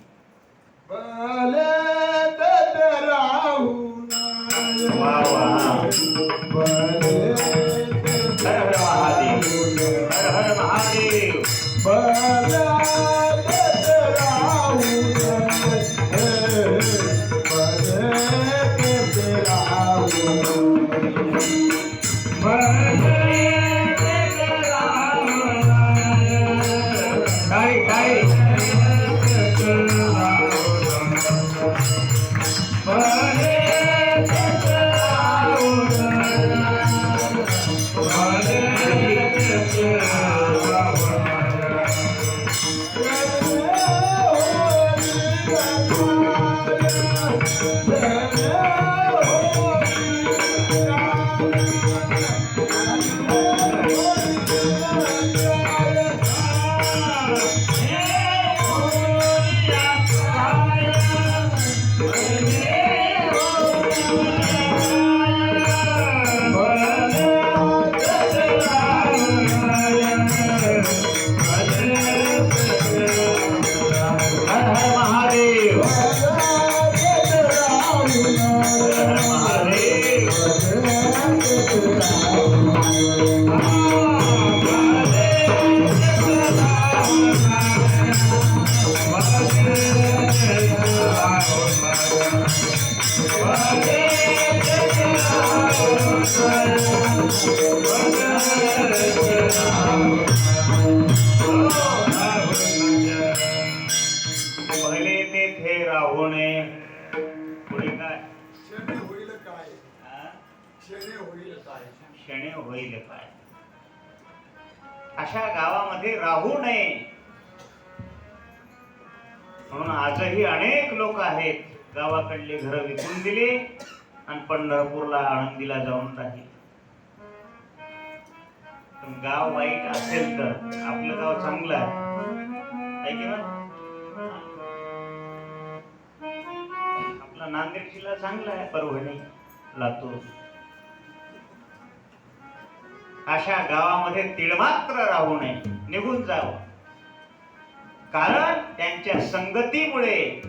वा वा. हर हर महादेव, हर हर महादेव. पहिले तेथे राहू नये. पुढे काय? क्षणे होईल काय? हा? क्षणे होईल काय? क्षणे होईल काय? अशा गावामध्ये राहू नये. म्हणून आजही अनेक लोक आहेत गावाकडले घर विकून दिले आणि पंढरपूरला आळंदीला जाऊन राहिले. पण गाव वाईट असेल तर आपलं गाव चांगलं आहे की ना? आपला नांदेड जिल्हा चांगला आहे, परभणी, लातूर अशा गावामध्ये तिळमात्र राहू नये, निघून जावं. कारण त्यांच्या संगतीमुळे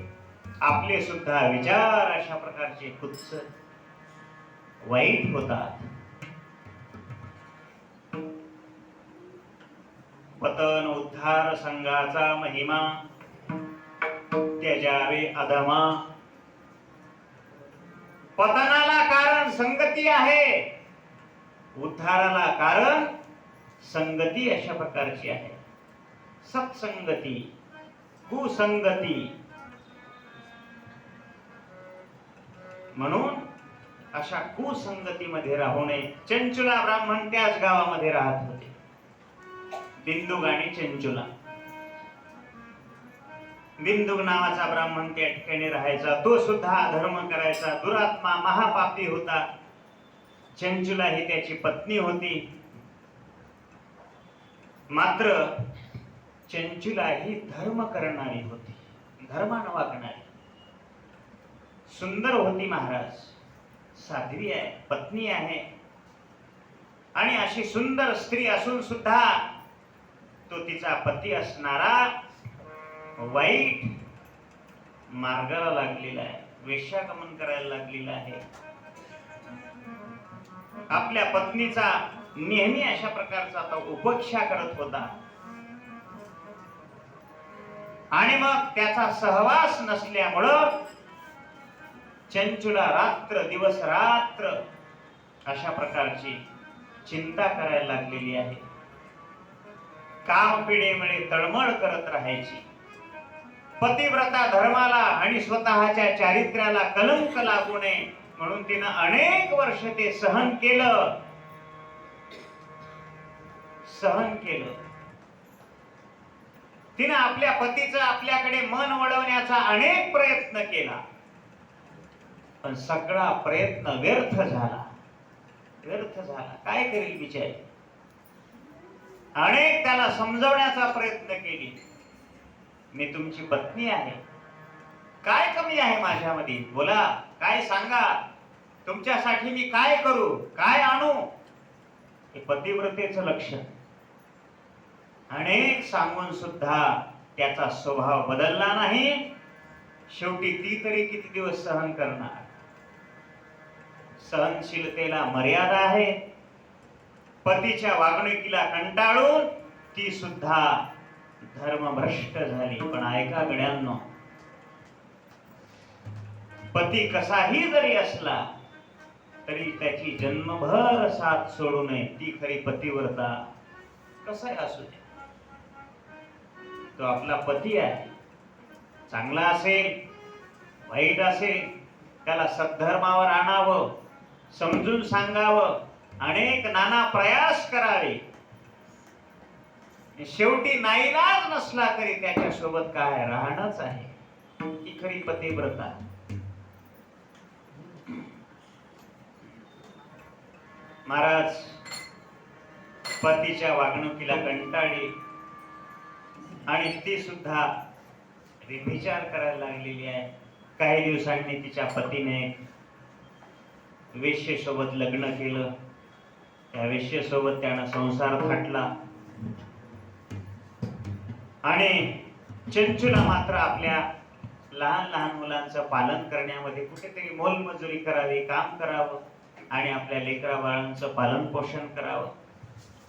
आपले सुद्धा विचार अशा प्रकारचे कुत्स वाईट होतात. पतन उद्धार संघाचा महिमा त्याजावे अधमा. पतनाला कारण संगती आहे, उद्धाराला कारण संगती अशा प्रकारची आहे. सत्संगती, कुसंगती. म्हणून अशा कुसंगतीमध्ये राहू नये. चंचुला ब्राह्मण त्याच गावामध्ये राहत होते, बिंदुक आणि चंचुला. बिंदुक नावाचा ब्राह्मण त्या ठिकाणी राहायचा. तो सुद्धा धर्म करायचा, दुरात्मा, महापापी होता. चंचुला ही त्याची पत्नी होती. मात्र चंचुला ही धर्म करणारी होती, धर्मानं वागणारी, सुंदर होती महाराज, साध्वी आहे, पत्नी आहे. आणि अशी सुंदर स्त्री असून सुद्धा तो तिचा पती असणारा वाईट मार्गाला लागलेला आहे, वेश्यागमन करायला लागलेला आहे. आपल्या पत्नीचा नेहमी अशा प्रकारचा तो उपेक्षा करत होता. आणि मग त्याचा सहवास नसल्यामुळं चंचुला रात्र दिवस रात्र अशा प्रकारची चिंता करायला लागलेली आहे. कामपिढीमुळे तळमळ करत राहायची. पतिव्रता धर्माला आणि स्वतःच्या चारित्र्याला कलंक लागू नये म्हणून तिनं अनेक वर्ष ते सहन केलं. तिनं आपल्या पतीचं आपल्याकडे मन वळवण्याचा अनेक प्रयत्न केला, पण सगळा प्रयत्न व्यर्थ झाला. काय करेल बिचारी? अनेक त्याला समजवण्याचा प्रयत्न केली. मी तुमची पत्नी आहे, काय कमी आहे माझ्यामध्ये? बोला, काय सांगा, तुमच्यासाठी मी काय करू, काय आणू? हे पतिव्रतेचं लक्षण. अनेक सांगून सुद्धा त्याचा स्वभाव बदलला नाही. शेवटी ती तरी किती दिवस सहन करणार? सहनशीलतेला मर्यादा आहे. पतीच्या वागणुकीला कंटाळून ती सुद्धा धर्मभ्रष्ट झाली. पण ऐका गड्यांनो, पती कसाही जरी असला तरी त्याची जन्मभर साथ सोडू नये. ती खरी पतिव्रता. कसाही असू दे, तो आपला पती आहे. चांगला असेल, वाईट असेल, त्याला सद्धर्मावर आणावं, समजून सांगावं, अनेक नाना प्रयास करावे. शेवटी नाईलाज नसला तरी त्याच्या सोबत काय राहणंच आहे. ही खरी पतिव्रता. महाराज पतीच्या वागणुकीला कंटाळली आणि ती सुद्धा विचार करायला लागलेली आहे. काही दिवसांनी तिच्या पतीने वेश्येसोबत लग्न केलं. त्या वेश्येसोबत त्यानं संसार थाटला आणि चंचूला मात्र आपल्या लहान लहान मुलांचं पालन करण्यामध्ये कुठेतरी मोलमजुरी करावी, काम करावं आणि आपल्या लेकरा बाळांचं पालन पोषण करावं.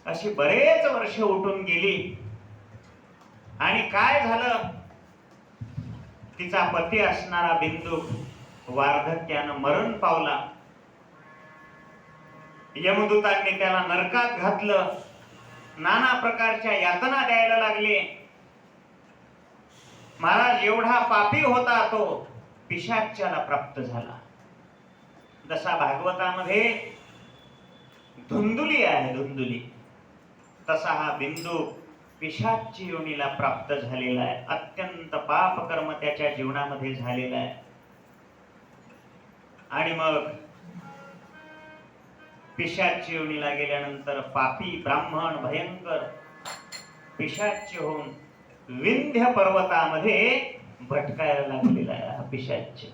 अशी बरेच वर्ष उठून गेली आणि काय झालं? तिचा पती असणारा बिंदुक वार्धक्यानं मरण पावला. यमदूतांनी त्याला नरकात घातलं. नाना प्रकारच्या यातना द्यायला लागले. महाराज एवढा पापी होता तो पिशाच्याला प्राप्त झाला. जसा भागवतामध्ये धुंदुली आहे, धुंदुली, तसा हा बिंदू पिशाच्य योनीला प्राप्त झालेला आहे. अत्यंत पाप कर्म त्याच्या जीवनामध्ये झालेलं आहे. आणि मग पिशाच्य योनीला गेल्यानंतर पापी ब्राह्मण भयंकर पिशाच्य होऊन विंध्य पर्वतामध्ये भटकायला लागलेला आहे हा पिशाच्य.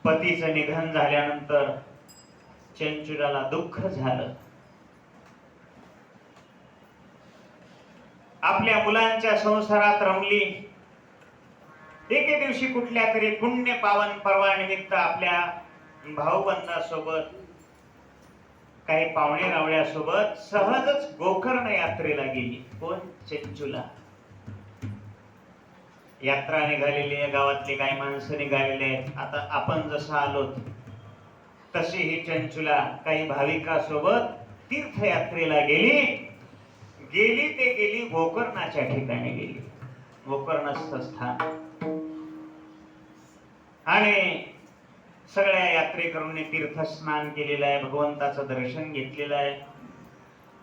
पतीचं निधन झाल्यानंतर चंचुलाला दुःख झालं. आपल्या मुलांच्या संसारात रमली. एके दिवशी कुठल्या तरी पुण्य पावन पर्वानिमित्त आपल्या भाऊबंधासोबत काही पाहुणे रावळ्यासोबत सहजच गोकर्ण यात्रेला गेली. कोण? चंचुला. यात्रा निघालेली आहे, गावातले काही माणसं निघालेले आहेत. आता आपण जसं आलो तशी ही चंचुला काही भाविकासोबत तीर्थयात्रेला गेली ते गेली गोकर्णाच्या ठिकाणी गेली. गोकर्णस्थ स्थान. आणि सगळ्या यात्रेकरूंनी तीर्थस्नान केलेलं आहे, भगवंताचं दर्शन घेतलेलं आहे.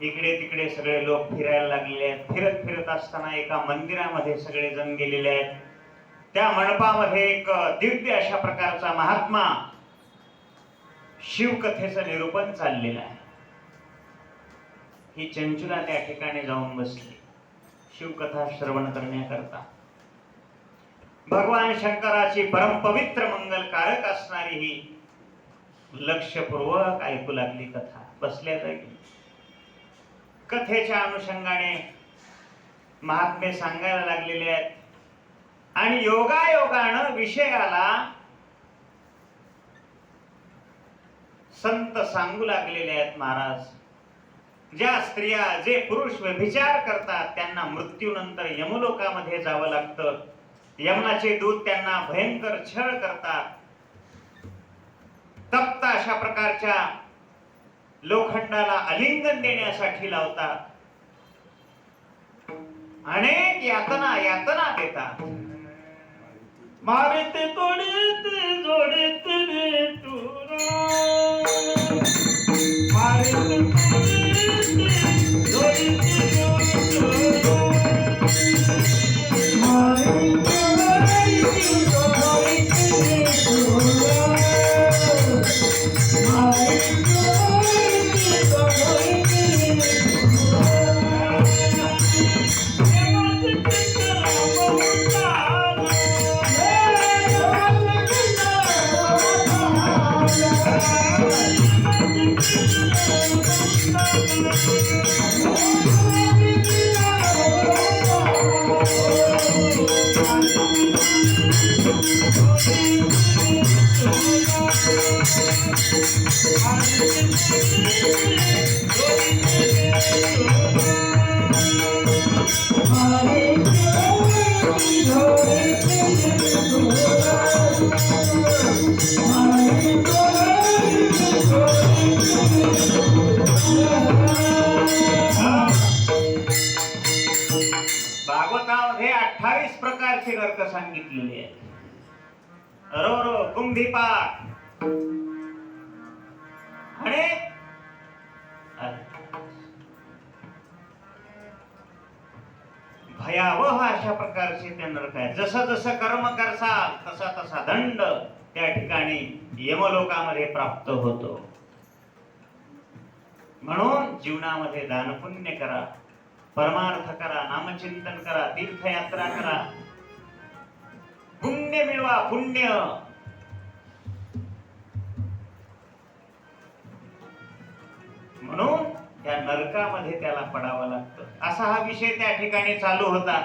इकडे तिकडे सगळे लोक फिरायला लागलेले आहेत. फिरत फिरत असताना एका मंदिरामध्ये सगळे जण गेलेले आहेत. त्या मंडपामध्ये एक दिव्य अशा प्रकारचा महात्मा शिवकथेचं निरूपण चाललेलं आहे. ही चंचुला त्या ठिकाणी जाऊन बसली शिवकथा श्रवण करण्याकरता. भगवान शंकराची परमपवित्र मंगलकारक असणारी ही लक्षपूर्वक ऐकू लागली कथा. बसल्या जागी कथेच्या अनुषंगाने महात्मे सांगायला लागलेले आहेत. आणि योगायोगानं विषयाला संत सांगू लागलेले आहेत. महाराज, ज्या स्त्रिया जे पुरुष व्यभिचार करतात त्यांना मृत्यूनंतर यमलोकामध्ये जावं लागतं. यमनाचे दूत त्यांना भयंकर छळ करतात. तप्त अशा प्रकारच्या लोखंडाला आलिंगन देण्यासाठी लावतात. अनेक यातना देतात. मारे ते तोडे ते जोडे ते तुरा, मारे ते तोडे ते जोडे ते भागवतामध्ये 28 प्रकारचे नरक सांगितलेले आहेत. रो कुंभीपाक आणि भयावह अशा प्रकारचे ते नरक आहेत. जसं जसं कर्म करसाल तसा तसा दंड त्या ठिकाणी यमलोकामध्ये प्राप्त होतो. म्हणून जीवनामध्ये दानपुण्य करा, परमार्थ करा, नामचिंतन करा, तीर्थयात्रा करा, पुण्य मिळवा. पुण्य म्हणून त्या नरकामध्ये त्याला पडावं लागतं. असा हा विषय त्या ठिकाणी चालू होता.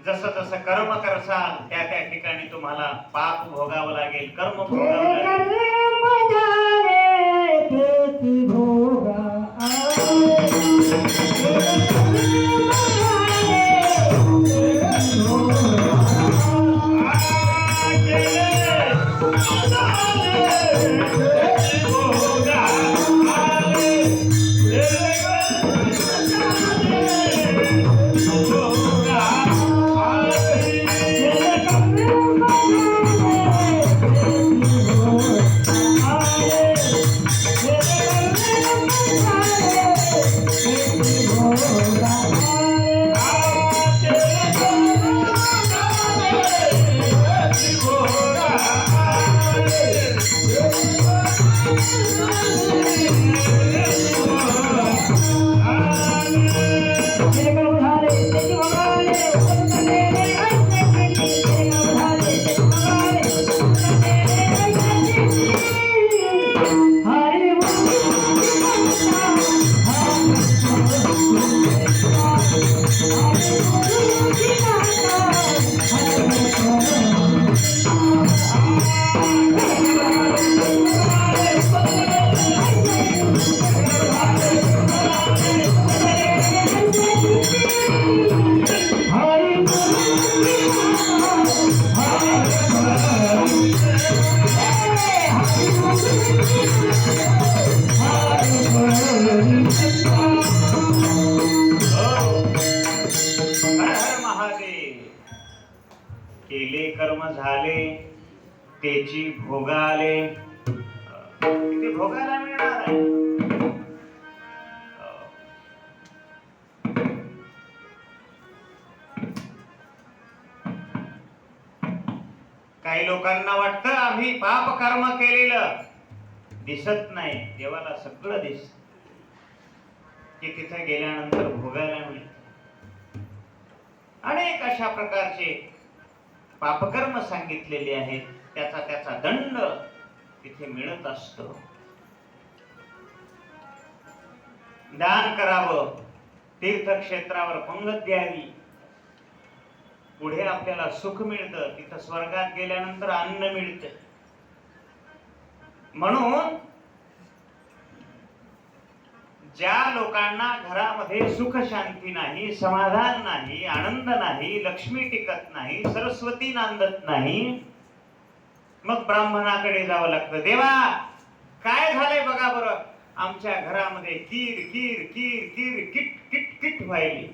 जसं जसं कर्म करसाल त्या त्या ठिकाणी तुम्हाला पाप भोगावं लागेल, कर्म भोगावं लागेल. झाले तेची भोगाले. तिथे भोगायला मिळणार आहे. काही लोकांना वाटतं आम्ही पाप कर्म केलेलं दिसत नाही, देवाला सगळं दिसत, की तिथे गेल्यानंतर भोगायला मिळते. अनेक अशा प्रकारचे पापकर्म सांगितलेले आहेत, त्याचा दंड तिथे मिळत असतो. दान करावं, तीर्थक्षेत्रावर पंगत द्यावी, पुढे आपल्याला सुख मिळतं, तिथं स्वर्गात गेल्यानंतर अन्न मिळतं. म्हणून ज्या लोकांना घरामध्ये सुख शांती नाही, समाधान नाही, आनंद नाही, लक्ष्मी टिकत नाही, सरस्वती नांदत नाही, मग ब्राह्मणाकडे जावं लागतं. देवा काय झालंय बघा बरं, आमच्या घरामध्ये कीर कीर कीर कीर किट किट किट व्हायली.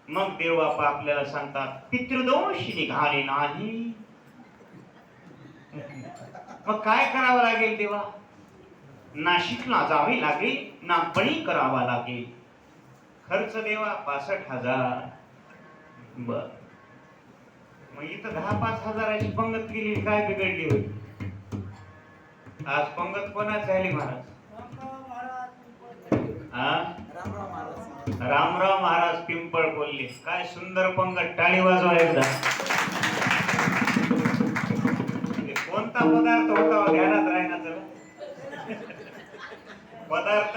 मग देव बापा आपल्याला सांगतात पितृदोष निघाले नाही. मग काय करावं लागेल देवा? नाशिकला जावे लागेल, नागपणी करावा लागेल. खर्च देवा 65,000. बर, मग इथं 10-5 हजाराची पंगत केली, काय बिघडली होती? आज पंगत कोणाच झाली महाराज? रामराव महाराज पिंपळ बोलले. काय सुंदर पंगत, टाळी वाजवा एकदा. कोणता पदार्थ होता ध्यानात राहिना जरा? पदार्थ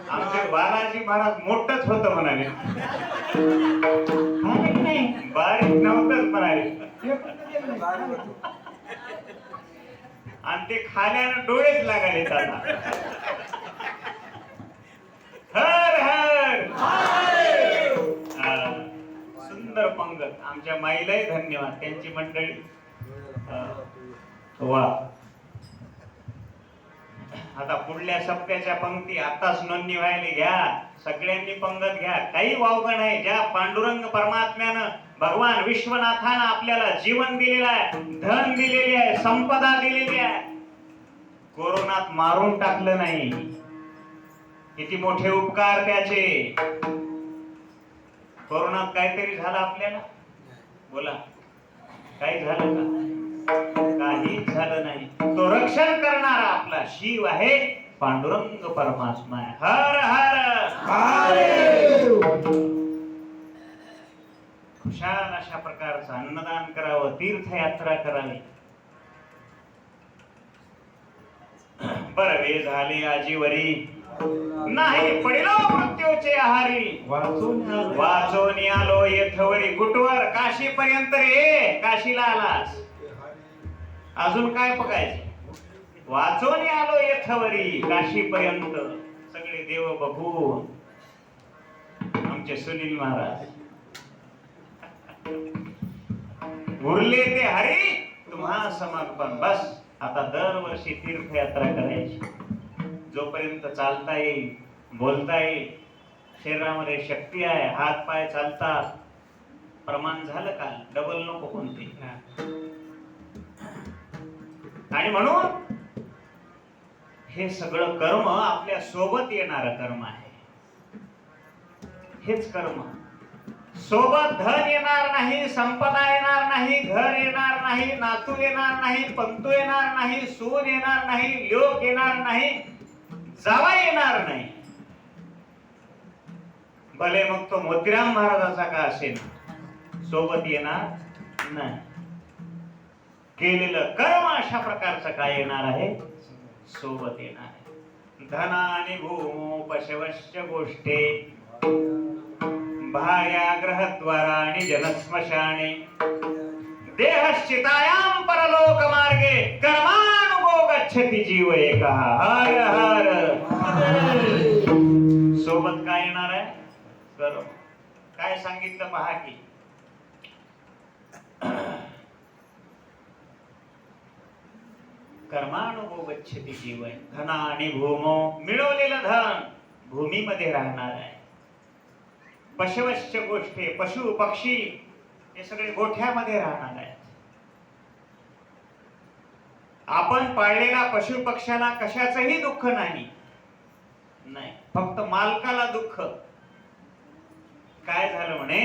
आमचे बालाजी महाराज मोठच होत म्हणाले, बारीक नव्हतच म्हणाले. आणि ते खाल्यानं डोळेच लागाले त्याला. हर हर सुंदर पंगत. आमच्या माईलाही धन्यवाद, त्यांची मंडळी. वा, आता पुढल्या सप्त्याच्या पंक्ती आताच नोंदणी व्हायला घ्या. सगळ्यांनी पंगत घ्या, काही वावगं नाही. ज्या पांडुरंग परमात्म्यानं, भगवान विश्वनाथानं आपल्याला जीवन दिलेलं आहे, धन दिलेली आहे, संपदा दिलेली आहे, कोरोनात मारून टाकलं नाही. किती मोठे उपकार त्याचे. कोरोनात काहीतरी झालं आपल्याला? बोला, काही झालं का? काहीच झालं नाही. तो रक्षण करणारा आपला शिव आहे, पांडुरंग परमात्मा आहे. हर हर खुशाल अशा प्रकारचं अन्नदान करावं, तीर्थयात्रा करावी. बरवे झाले आजीवरी, नाही पडिलो मृत्यूचे आहारी. वाचून आलो येथवरी, कुठवर? काशी पर्यंत रे. काशीला आलास, अजून काय बघायचे? वाचून आलो येथवरी, काशी पर्यंत. सगळे देव बघू. आमचे सुनील महाराज उरले ते हरी तुम्हा समर्पण. बस आता दरवर्षी तीर्थयात्रा करायची. जोपर्यंत चालता येईल, बोलता येईल, शरीरामध्ये शक्ती आहे, हात पाय चालतात. प्रमाण झालं का? डबल नको कोणते. आणि म्हणून हे सगळं कर्म आपल्या सोबत येणारं कर्म आहे. हेच कर्म. सोबत धन येणार नाही, संपदा येणार नाही, घर येणार नाही, नातू येणार नाही, पंतू येणार नाही, सून येणार नाही, लोक येणार नाही, जावा येणार नाही. भले मग तो मोतीराम महाराजाचा का असेल, सोबत येणार नाही. केलेलं कर्म अशा प्रकारचं काय येणार आहे? सोबत येणार आहे. धनानि भूमोपशवश्च गोष्टे, भार्याग्रहद्वाराणि जनस्मशाने, देहश्चितायां परलोक मार्गे, कर्मानुगो गच्छति जीव एकः. हर हर. सोबत काय येणार आहे? कर्म. काय सांगितलं पहा की, कर्मानुगो गच्छति जीव. धनानि भूमो, मिळवलेलं धन भूमीमध्ये राहणार आहे. पशवश्च गोष्टी, पशु पक्षी हे सगळे गोठ्यामध्ये राहणार आहेत. आपण पाळलेला पशु पक्ष्याला कशाचंही दुःख नाही, फक्त मालकाला दुःख. काय झालं म्हणे,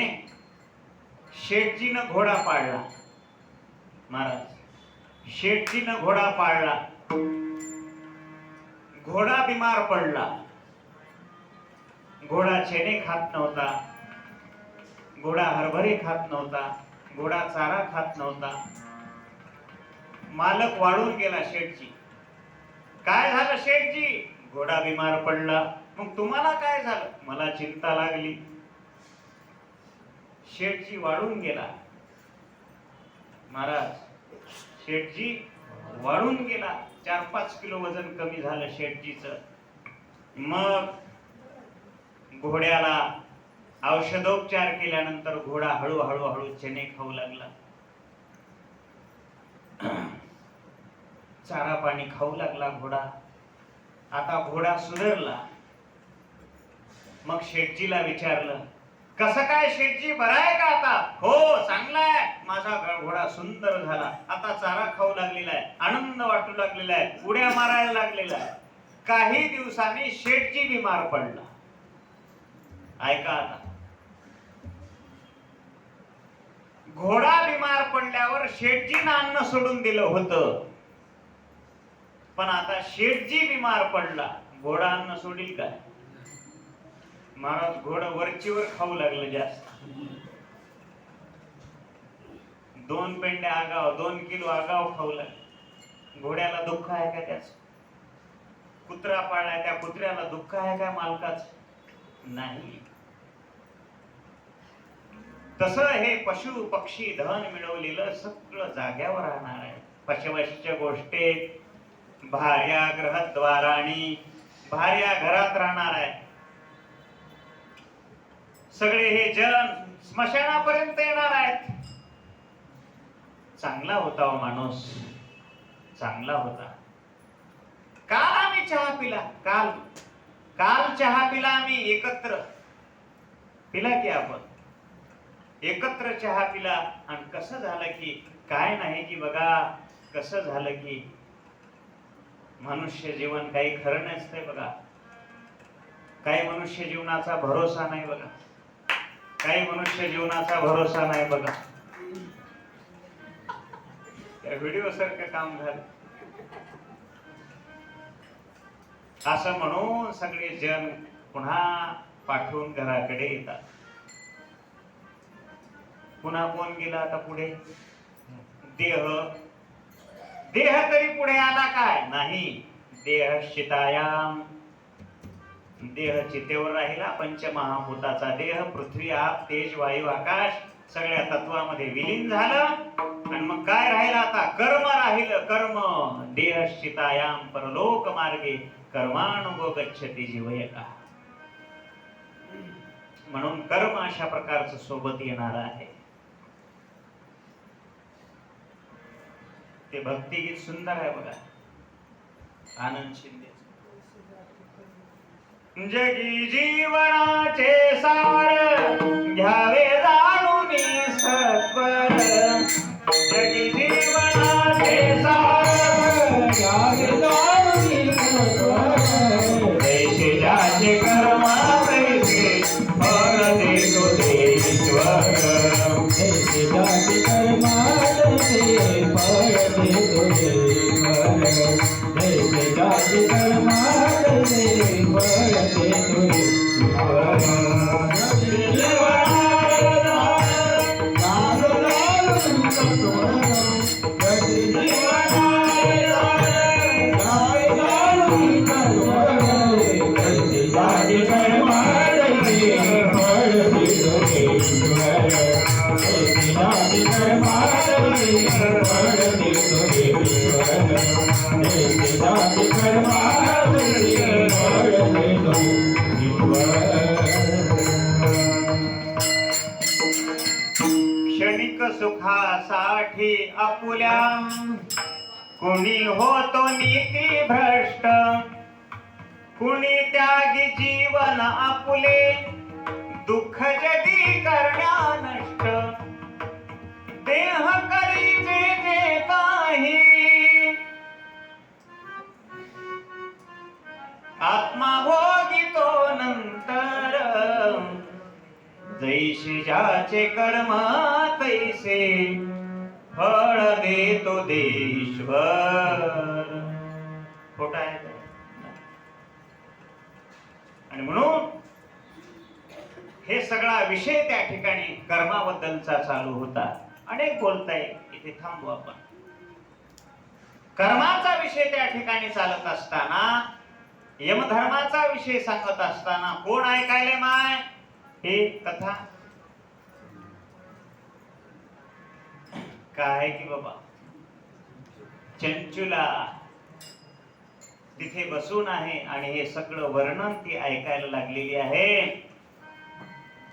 शेठजीनं घोडा पाळला. महाराज, शेठजीनं घोडा पाळला, घोडा बिमार पडला. घोडा चेने खात नव्हता, घोडा हरभरे खात नव्हता, घोडा चारा खात नव्हता. मालक वाढून गेला शेठजी. काय झालं शेठजी? घोडा बिमार पडला. मग तुम्हाला काय झालं? मला चिंता लागली. शेठजी वाढून गेला. महाराज, शेठजी वाढून गेला. 4-5 किलो वजन कमी झालं शेठजीचं. मग घोड्याला औषधोपचार केल्यानंतर घोडा हळूहळू चणे खाऊ लागला, चारा पाणी खाऊ लागला घोडा. आता घोडा सुधारला. मग शेठजीला विचारलं, कसं काय शेठजी, बरा आहे का आता? हो, चांगला आहे, माझा घोडा सुंदर झाला, आता चारा खाऊ लागलेला आहे, आनंद वाटू लागलेला आहे, उड्या मारायला लागलेला आहे. काही दिवसांनी शेठजी बिमार पडला. ऐका आता, घोडा बिमार पडल्यावर शेठजीनं अन्न सोडून दिलं होतं, पण आता शेठजी बिमार पडला, घोडा अन्न सोडील काय? महाराज, घोडं वरचीवर खाऊ लागलं जास्त. 2 पेंड्या आगाव, 2 किलो आगाव खाऊ लागलं. घोड्याला दुःख आहे का त्याच? कुत्रा पाळलाय, त्या कुत्र्याला दुःख आहे का मालकाच? नाही. तसं हे पशु पक्षी धन मिळवलेलं सगळं जाग्यावर राहणार आहे. पशवश्च गोष्टी, भार्या गृहद्वाराणी, भार्या घरात राहणार आहे. सगळे हे जन स्मशानापर्यंत येणार आहेत. चांगला होता हो माणूस, चांगला होता. काल आम्ही चहा पिला, काल चहा पिला आम्ही एकत्र. पिला की आपण एकत्र चहा पिला. आणि कसं झालं की काय नाही की बघा, कसं झालं की मनुष्य जीवन काही खरं नसतंय बघा. काही मनुष्य जीवनाचा भरोसा नाही बघा, काही मनुष्य जीवनाचा भरोसा नाही बघा. त्या व्हिडिओ सारखं काम झालं. असं म्हणून सगळे जन पुन्हा पाठवून घराकडे येतात. पुन्हा कोण गेला आता पुढे? देह तरी पुढे आला काय? नाही. देह शितायाम, देह चितेवर राहिला. पंचमहाभूताचा देह, पृथ्वी, आप, तेज, वायू, आकाश सगळ्या तत्वामध्ये विलीन झालं. आणि मग काय राहिलं आता? कर्म राहिलं. कर्म. देह शितायाम परलोक मार्गे कर्मानुगो गच्छति जीवयका. म्हणून कर्म अशा प्रकारचं सोबत येणार आहे. ते भक्तिगीत सुंदर आहे बघा, आनंद शिंदे. जगी जीवनाचे सार घ्यावे जाणून सत्वर. जगी जीवनाचे सार घ्यावे जाणून सत्वर. जैसे ज्याचे कर्म तैसे फळ देतो ते ईश्वर. जैसे ज्याचे कर्म तैसे फळ देतो ते ईश्वर. जैसे ज्याचे कर्म तैसे फळ देतो ते क्षणिक सुखासाठी आपुल्या कुणी होतो नीती भ्रष्ट. कुणी त्यागी जीवन आपुले दुःख जगी करण्या नष्ट देह करी जे जे काही आत्मा भोगितो नंतर जैसे ज्याचे कर्म तैसे फळ देतो देशभर. खोटा आहे का? आणि म्हणून हे सगळा विषय त्या ठिकाणी कर्माबद्दलचा चालू होता. अनेक बोलताय, इथे थांबू आपण. कर्माचा विषय त्या ठिकाणी चालत असताना, यमधर्माचा विषय सांगत असताना कोण ऐकायले माय हे कथा? काय की बाबा चंचुला तिथे बसून आहे आणि हे सगळं वर्णन ती ऐकायला लागलेली आहे.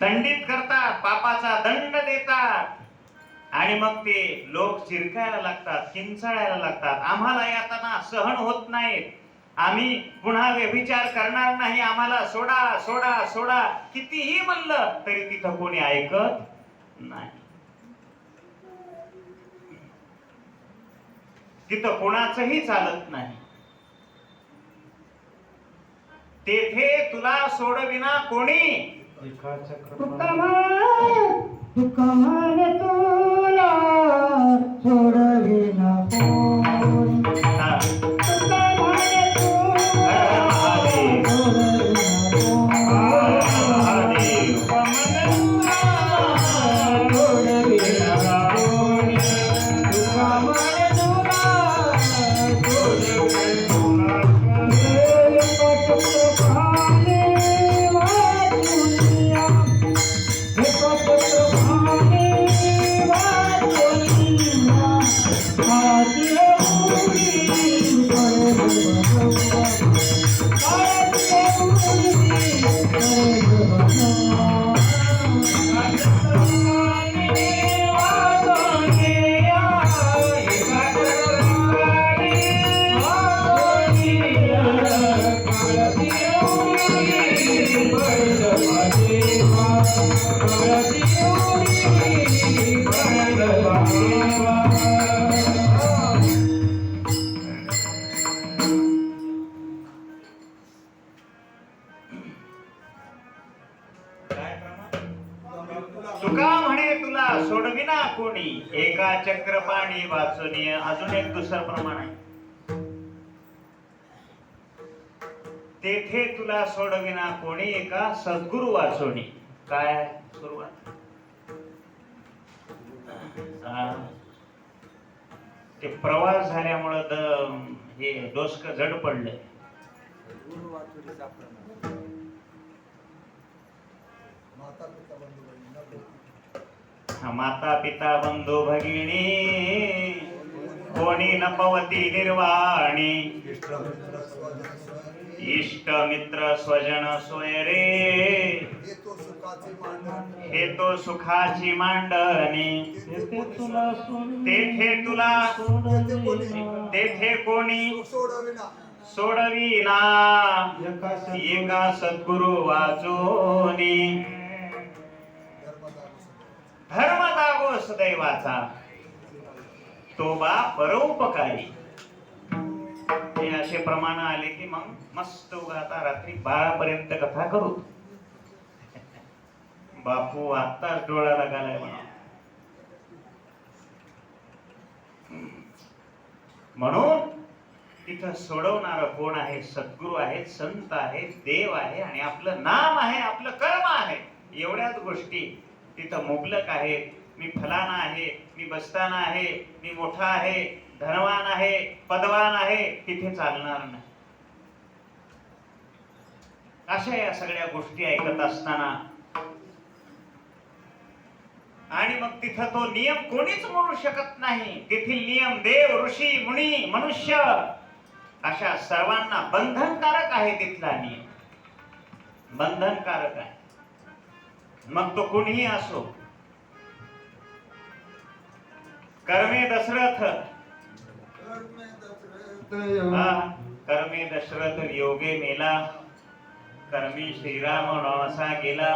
दंडित करतात, पापाचा दंड देतात आणि मग ते लोक चिरकायला लागतात, किंचाळायला लागतात. आम्हाला यातना सहन होत नाहीत, आम्ही पुन्हा व्यभिचार करणार नाही, आम्हाला सोडा सोडा सोडा. कितीही म्हणलं तरी तिथं कोणी ऐकत नाही. तिथं कोणाचंही चालत नाही. तेथे तुला सोडविना कोणी. तुका म्हणे तुला सोडविना कोणी. हा. तुका म्हणे तुला सोडविना कोणी. तुका म्हणे तुला सोडविना कोणी. तुका म्हणे तुला सोडविना तुका म्हणे तुला सोडविना कोणी, एका चक्रपाणी वाचुनी. अजून एक दुसरं प्रमाण आहे. तेथे तुला सोडविना कोणी, एका सद्गुरु वाचुनी. काय सुरुवात? ते प्रवास झाल्यामुळं हे डोसकं जड पडलंय. माता पिता बंधू भगिनी कोणी नपवती निर्वाणी. इष्ट मित्र स्वजन सोयरे हे तो सुखाची मांडणी. तेथे तुला तेथे कोणी सोडविना, एका सद्गुरु वाचोनी. धर्मदा गो सदैवाचा तो बा परोपकारी. हे असे प्रमाण आले की मग मस्त आता रात्री 12 पर्यंत कथा करू. बापू आत्ताच डोळा लागायलाय म्हणा. म्हणून तिथं सोडवणार कोण आहे? सद्गुरु आहे, संत आहे, देव आहे आणि आपलं नाम आहे, आपलं कर्म आहे. एवढ्याच गोष्टी तिथं मुबलक आहेत. मी फलाना आहे, मी बस्ताना आहे, मी मोठा आहे, धनवान आहे, पदवान आहे, तिथे चालणार नाही. अशा या सगळ्या गोष्टी ऐकत असताना आणि मग तिथं तो नियम कोणीच मोडू शकत नाही. तेथील नियम देव, ऋषी, मुनी, मनुष्य अशा सर्वांना बंधनकारक आहे. तिथला नियम बंधनकारक आहे. मग तो कोणीही असो. कर्मे दशरथ, कर्मे दशरथ योगे मेला, कर्मी श्रीराम नवसा गेला.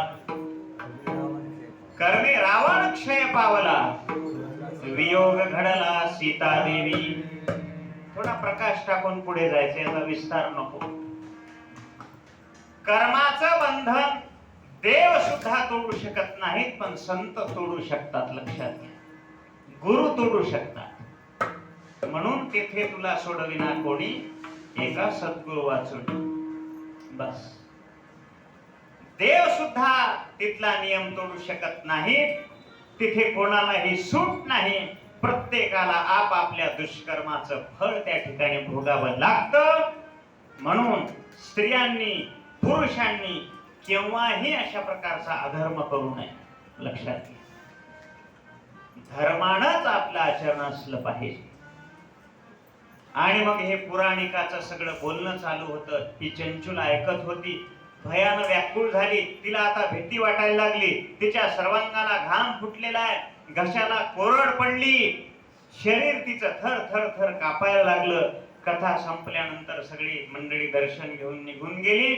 कर्मे रावण क्षय पावला, वियोग घडला सीता देवी. थोडा प्रकाश टाकून पुढे जायचं, याचा विस्तार नको. कर्माचं बंधन देव सुद्धा तोडू शकत नाहीत, पण संत तोडू शकतात. लक्षात घ्या, गुरु तोडू शकतात. म्हणून तेथे तुला सोडविना कोणी, एका सद्गुरु वाचून. बस, देव सुद्धा तिथला नियम तोडू शकत नाही. तिथे कोणालाही सूट नाही. प्रत्येकाला आपापल्या दुष्कर्माचं फळ त्या ठिकाणी भोगावं लागतं. म्हणून स्त्रियांनी, पुरुषांनी केव्हाही अशा प्रकारचा अधर्म करू नये. लक्षात घ्या, धर्मानंच आपलं आचरण असलं पाहिजे. आणि मग हे पुराणिकाचं सगळं बोलणं चालू होतं. ही चंचुल ऐकत होती, भयानं व्याकुळ झाली. तिला आता भीती वाटायला लागली. तिच्या सर्वांगाला घाम फुटलेला आहे, घशाला कोरड पडली, शरीर तिचं थर थर थर कापायला लागलं. कथा संपल्यानंतर सगळी मंडळी दर्शन घेऊन निघून गेली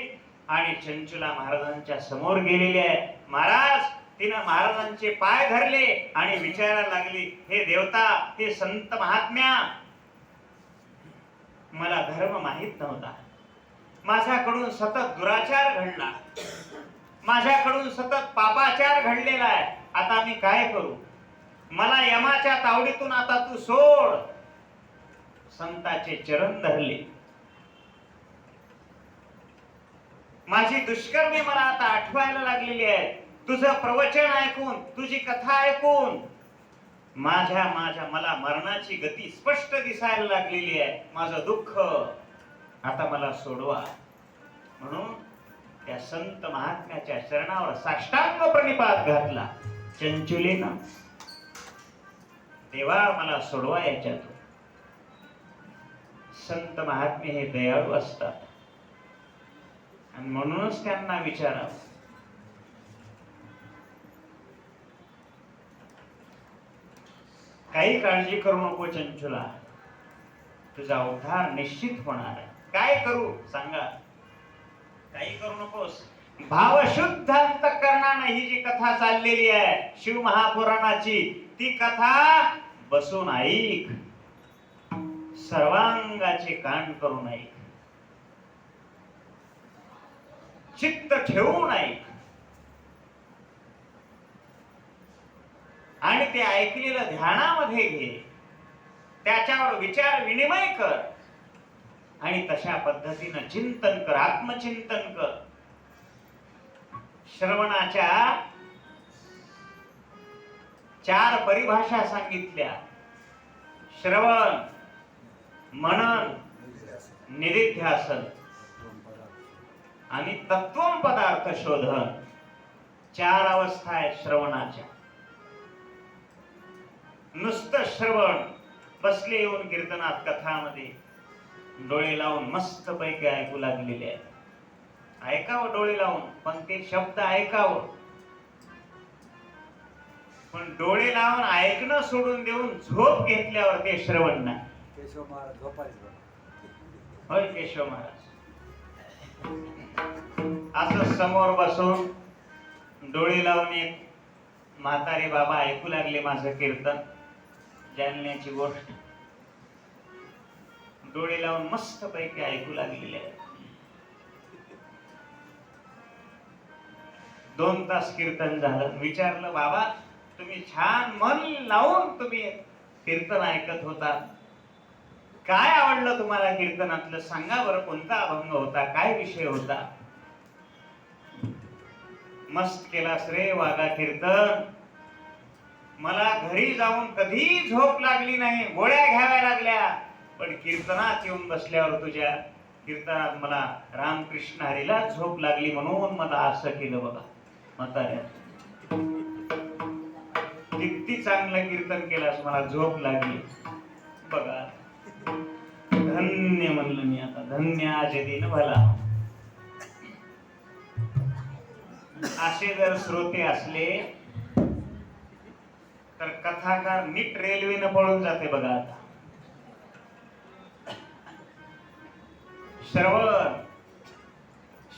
आणि चंचुला महाराजांच्या समोर गेलेली आहे. महाराज, तिनं महाराजांचे पाय धरले आणि विचारायला लागली, हे देवता, हे संत महात्म्या, मला धर्म माहित नव्हता. माझ्याकडून सतत दुराचार घडला, माझ्याकडून सतत पापाचार घडलेला आहे. आता मी काय करू? मला यमाच्या तावडीतून आता तू सोड. संताचे चरण धरले. माझी दुष्कर्मे मला आता आठवायला लागलेली आहे. तुझं प्रवचन ऐकून, तुझी कथा ऐकून मला मरणाची गती स्पष्ट दिसायला लागलेली आहे. माझं दुःख आता मला सोडवा. म्हणून त्या संत महात्म्याच्या चरणावर साष्टांग प्रणिपात घातला चंचुलीनं. देवा, मला सोडवा याच्यातून. संत महात्मे हे दयाळू असतात आणि म्हणूनच त्यांना विचारावं. काही काळजी करू नको चंचुला, तुझा उद्धार निश्चित होणार आहे. काय करू सांगा? काही करू नकोस. भावशुद्ध अंतःकरणाने ही जी कथा चाललेली आहे शिव महापुराणाची, ती कथा बसून ऐक, सर्वांगाचे कान करून ऐक, चित्त ठेवून ऐक. आणि ते ऐकलेलं ध्यानामध्ये घे, त्याच्यावर विचार विनिमय कर आणि तशा पद्धतीनं चिंतन कर, आत्मचिंतन कर. श्रवणाच्या 4 परिभाषा सांगितल्या: श्रवण, मनन, निदिध्यासन आणि तत्वम पदार्थ शोधन. 4 अवस्था आहेत श्रवणाच्या. नुसतं श्रवण, बसले येऊन कीर्तनात, कथामध्ये डोळे लावून मस्त पैकी ऐकू लागलेले आहेत. ऐकावं डोळे लावून, पण ते शब्द ऐकावं. पण डोळे लावून ऐकणं सोडून देऊन झोप घेतल्यावर ते श्रवण नाही. केशव महाराज झोपायचं. होय केशव महाराज. असं समोर बसून डोळे लावून एक म्हातारे बाबा ऐकू लागले माझं कीर्तन, जालन्याची गोष्ट. डोळे लावून मस्त पैकी ऐकू लागलेले आहे. 2 तास कीर्तन झालं. विचारलं, बाबा तुम्ही छान मन लावून तुम्ही कीर्तन ऐकत होता, काय आवडलं तुम्हाला कीर्तनातलं? सांगा बरं, कोणता अभंग होता, काय विषय होता? मस्त केलास रे वागा कीर्तन. मला घरी जाऊन कधी झोप लागली नाही, गोळ्या घ्याव्या लागल्या, पण कीर्तनात येऊन बसल्यावर तुझ्या कीर्तनात मला रामकृष्ण हरीला झोप लागली, म्हणून मला असं केलं. बघा म्हाताऱ्या, किती चांगलं कीर्तन केलंस, मला झोप लागली. बघा, धन्य म्हणलं मी आता, धन्य आज दिन भला. असे जर श्रोते असले तर कथाकार नीट रेल्वेनं पळून जाते. बघा आता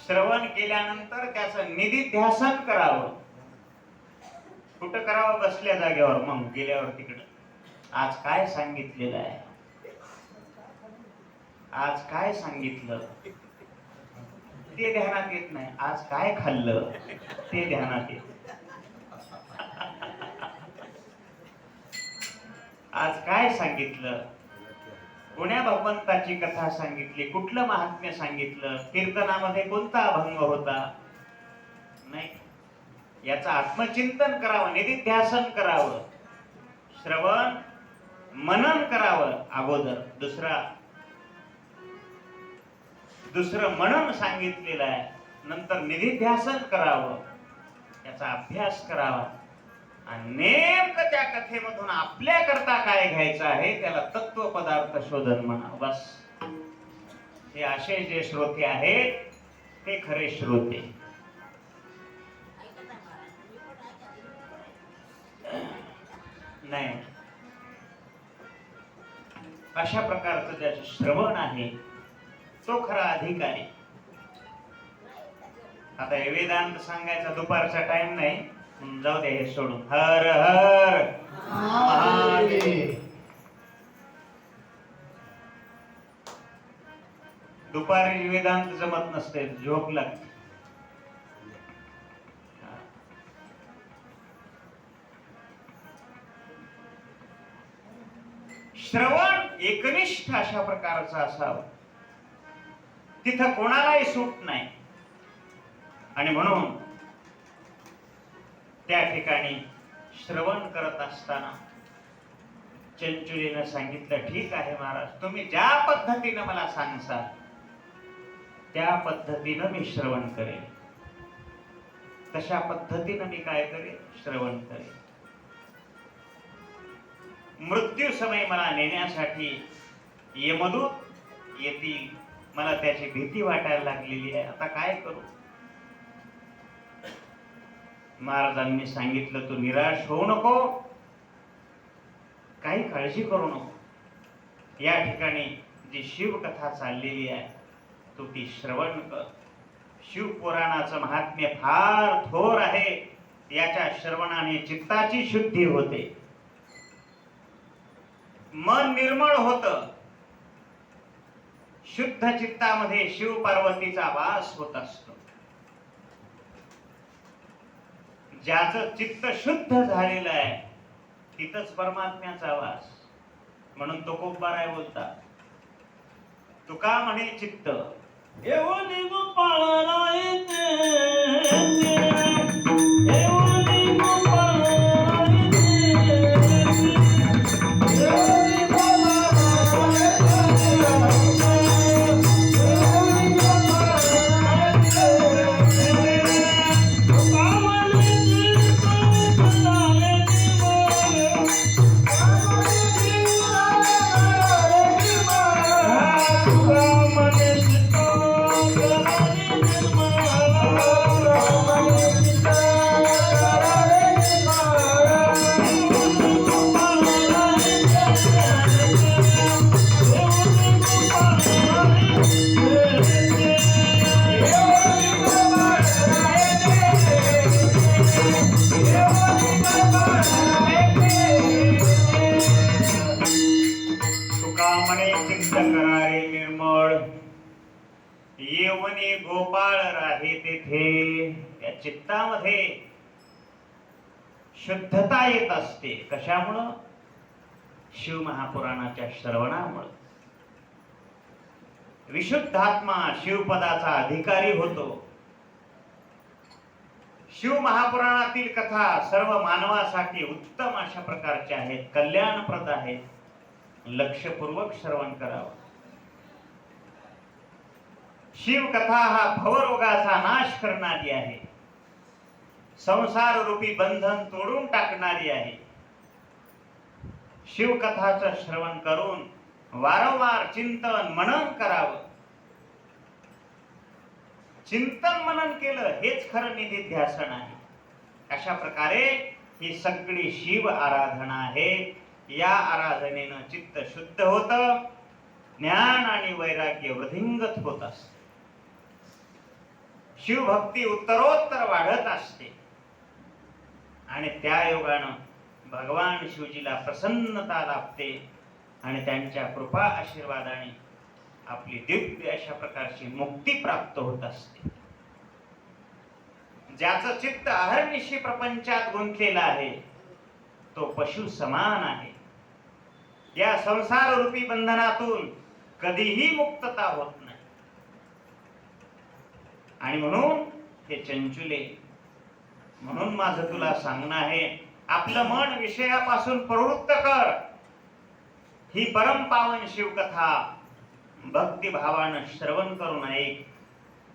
श्रवण केल्यानंतर त्याचं निदिध्यासन करावं. कुठं करावं बसल्या जागेवर, मग गेल्यावर तिकडं आज काय सांगितलेलं आहे, आज काय सांगितलं ते ध्यानात येत नाही, आज काय खाल्लं ते ध्यानात येत, आज काय सांगितलं, कोण्या भगवंताची कथा सांगितली, कुठलं महात्म्य सांगितलं, कीर्तनामध्ये कोणता अभंग होता, नाही. याचं आत्मचिंतन करावं, निधिध्यासन करावं, श्रवण मनन करावं अगोदर, दुसरं मनन सांगितलेलं आहे, नंतर निधिध्यासन करावं, त्याचा अभ्यास करावा आणि नेमकं त्या कथेमधून आपल्या करता काय घ्यायचं आहे त्याला तत्व पदार्थ शोधन म्हणा. बस. हे असे जे श्रोते आहेत ते खरे श्रोते. नाही, अशा प्रकारचं ज्याचं श्रवण आहे तो खरा अधिकारी. आता हे वेदांत सांगायचा दुपारचा टाइम नाही, जाऊ दे हे सोडून. हर हर महादेव. दुपारी वेदांत जमत नसते, झोप लागते. श्रवण एकनिष्ठ अशा प्रकारचं असावं, तिथं कोणालाही सूट नाही. आणि म्हणून त्या ठिकाणी श्रवण करत असताना चंचुलीनं सांगितलं, ठीक आहे महाराज, तुम्ही ज्या पद्धतीनं मला सांगसाल त्या पद्धतीनं मी श्रवण करेन, तशा पद्धतीनं मी काय करेन, श्रवण करेन. मृत्यू समय मला नेण्यासाठी यमदूत येतील, मला त्याची भीती वाटायला लागलेली आहे, आता काय करू. महाराजांनी सांगितलं, तू निराश होऊ नको, काही काळजी करू नको. या ठिकाणी जी शिवकथा चाललेली आहे तू ती श्रवण कर. शिवपुराणाचं महात्म्य फार थोर आहे. याच्या श्रवणाने चित्ताची शुद्धी होते, मन निर्मळ होतं, शुद्ध चित्तामध्ये शिव पार्वतीचा वास होत असतो. ज्याचं चित्त शुद्ध झालेलं आहे तिथंच परमात्म्याचा वास. म्हणून तो खूप बाराय बोलतात, तुका म्हणे चित्त एवढी गोपाळ राहते, एवढी गोपाळ राहते, एवढी गोपाळ येवनी गोपाळ राहे तेथे. या चित्तामध्ये शुद्धता येत असते. कशामुळं? शिव महापुराणाच्या श्रवणामुळे. विशुद्धात्मा शिवपदाचा अधिकारी होतो. शिव महापुराणातील कथा सर्व मानवासाठी उत्तम अशा प्रकारच्या आहेत, कल्याणप्रद आहेत. लक्षपूर्वक श्रवण करावं. शिवकथा हा भवरोगाचा नाश करणारी आहे, संसार रूपी बंधन तोडून टाकणारी आहे. शिवकथाचं श्रवण करून वारंवार चिंतन मनन करावं. चिंतन मनन केलं हेच खरं निधिध्यासन आहे. अशा प्रकारे ही सगळी शिव आराधना आहे. या आराधनेनं चित्त शुद्ध होतं, ज्ञान आणि वैराग्य वृद्धिंगत होत असते, शिवभक्ती उत्तरोत्तर वाढत असते. आणि त्या योगानं भगवान शिवजीला प्रसन्नता लाभते आणि त्यांच्या कृपा आशीर्वादाने आपली दिव्य अशा प्रकारची मुक्ती प्राप्त होत असते. ज्याचं चित्त अहर्निशी प्रपंचात गुंतलेलं आहे तो पशु समान आहे. या संसार रूपी बंधनातून कधीही मुक्तता होत नाही. आणि म्हणून हे चंचुले, म्हणून माझं तुला सांगणं आहे, आपलं मन विषयापासून प्रवृत्त कर. ही परम पावन शिवकथा भक्तिभावानं श्रवण करून ऐक.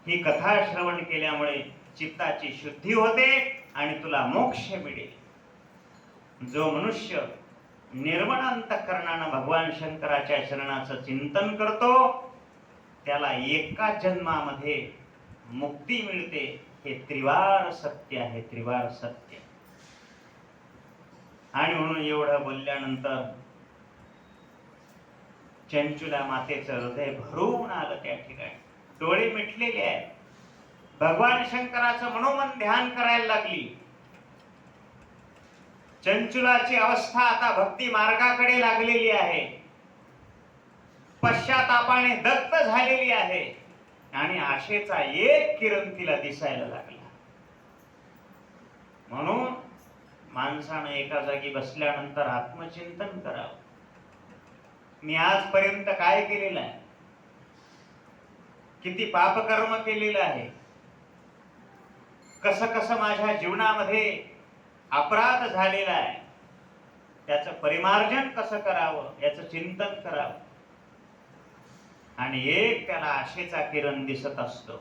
ही कथा श्रवण केल्यामुळे चित्ताची शुद्धी होते आणि तुला मोक्ष मिळेल. जो मनुष्य निर्मळ अंतःकरणानं भगवान शंकराच्या चरणाचं चिंतन करतो त्याला एका जन्मामध्ये मुक्ती मिळते. हे त्रिवार सत्य आहे, त्रिवार सत्य. आणि म्हणून एवढं बोलल्यानंतर चंचुला मातेचं हृदय भरून आलं. त्या ठिकाणी डोळे मिटलेले आहेत. भगवान शंकराचं मनोमन ध्यान करायला लागली. चंचुलाची अवस्था आता भक्ती मार्गाकडे लागलेली आहे. पश्चातापाने दत्त झालेली आहे आणि आशेचा एक किरण तिला दिसायला लागला. म्हणून माणसानं एका जागी बसल्यानंतर आत्मचिंतन करावं. मी आजपर्यंत काय केलेलं आहे, किती पापकर्म केलेलं आहे, कसं कसं माझ्या जीवनामध्ये अपराध झालेला आहे, त्याचं परिमार्जन कसं करावं याचं चिंतन करावं. आणि एक त्याला आशेचा किरण दिसत असतो.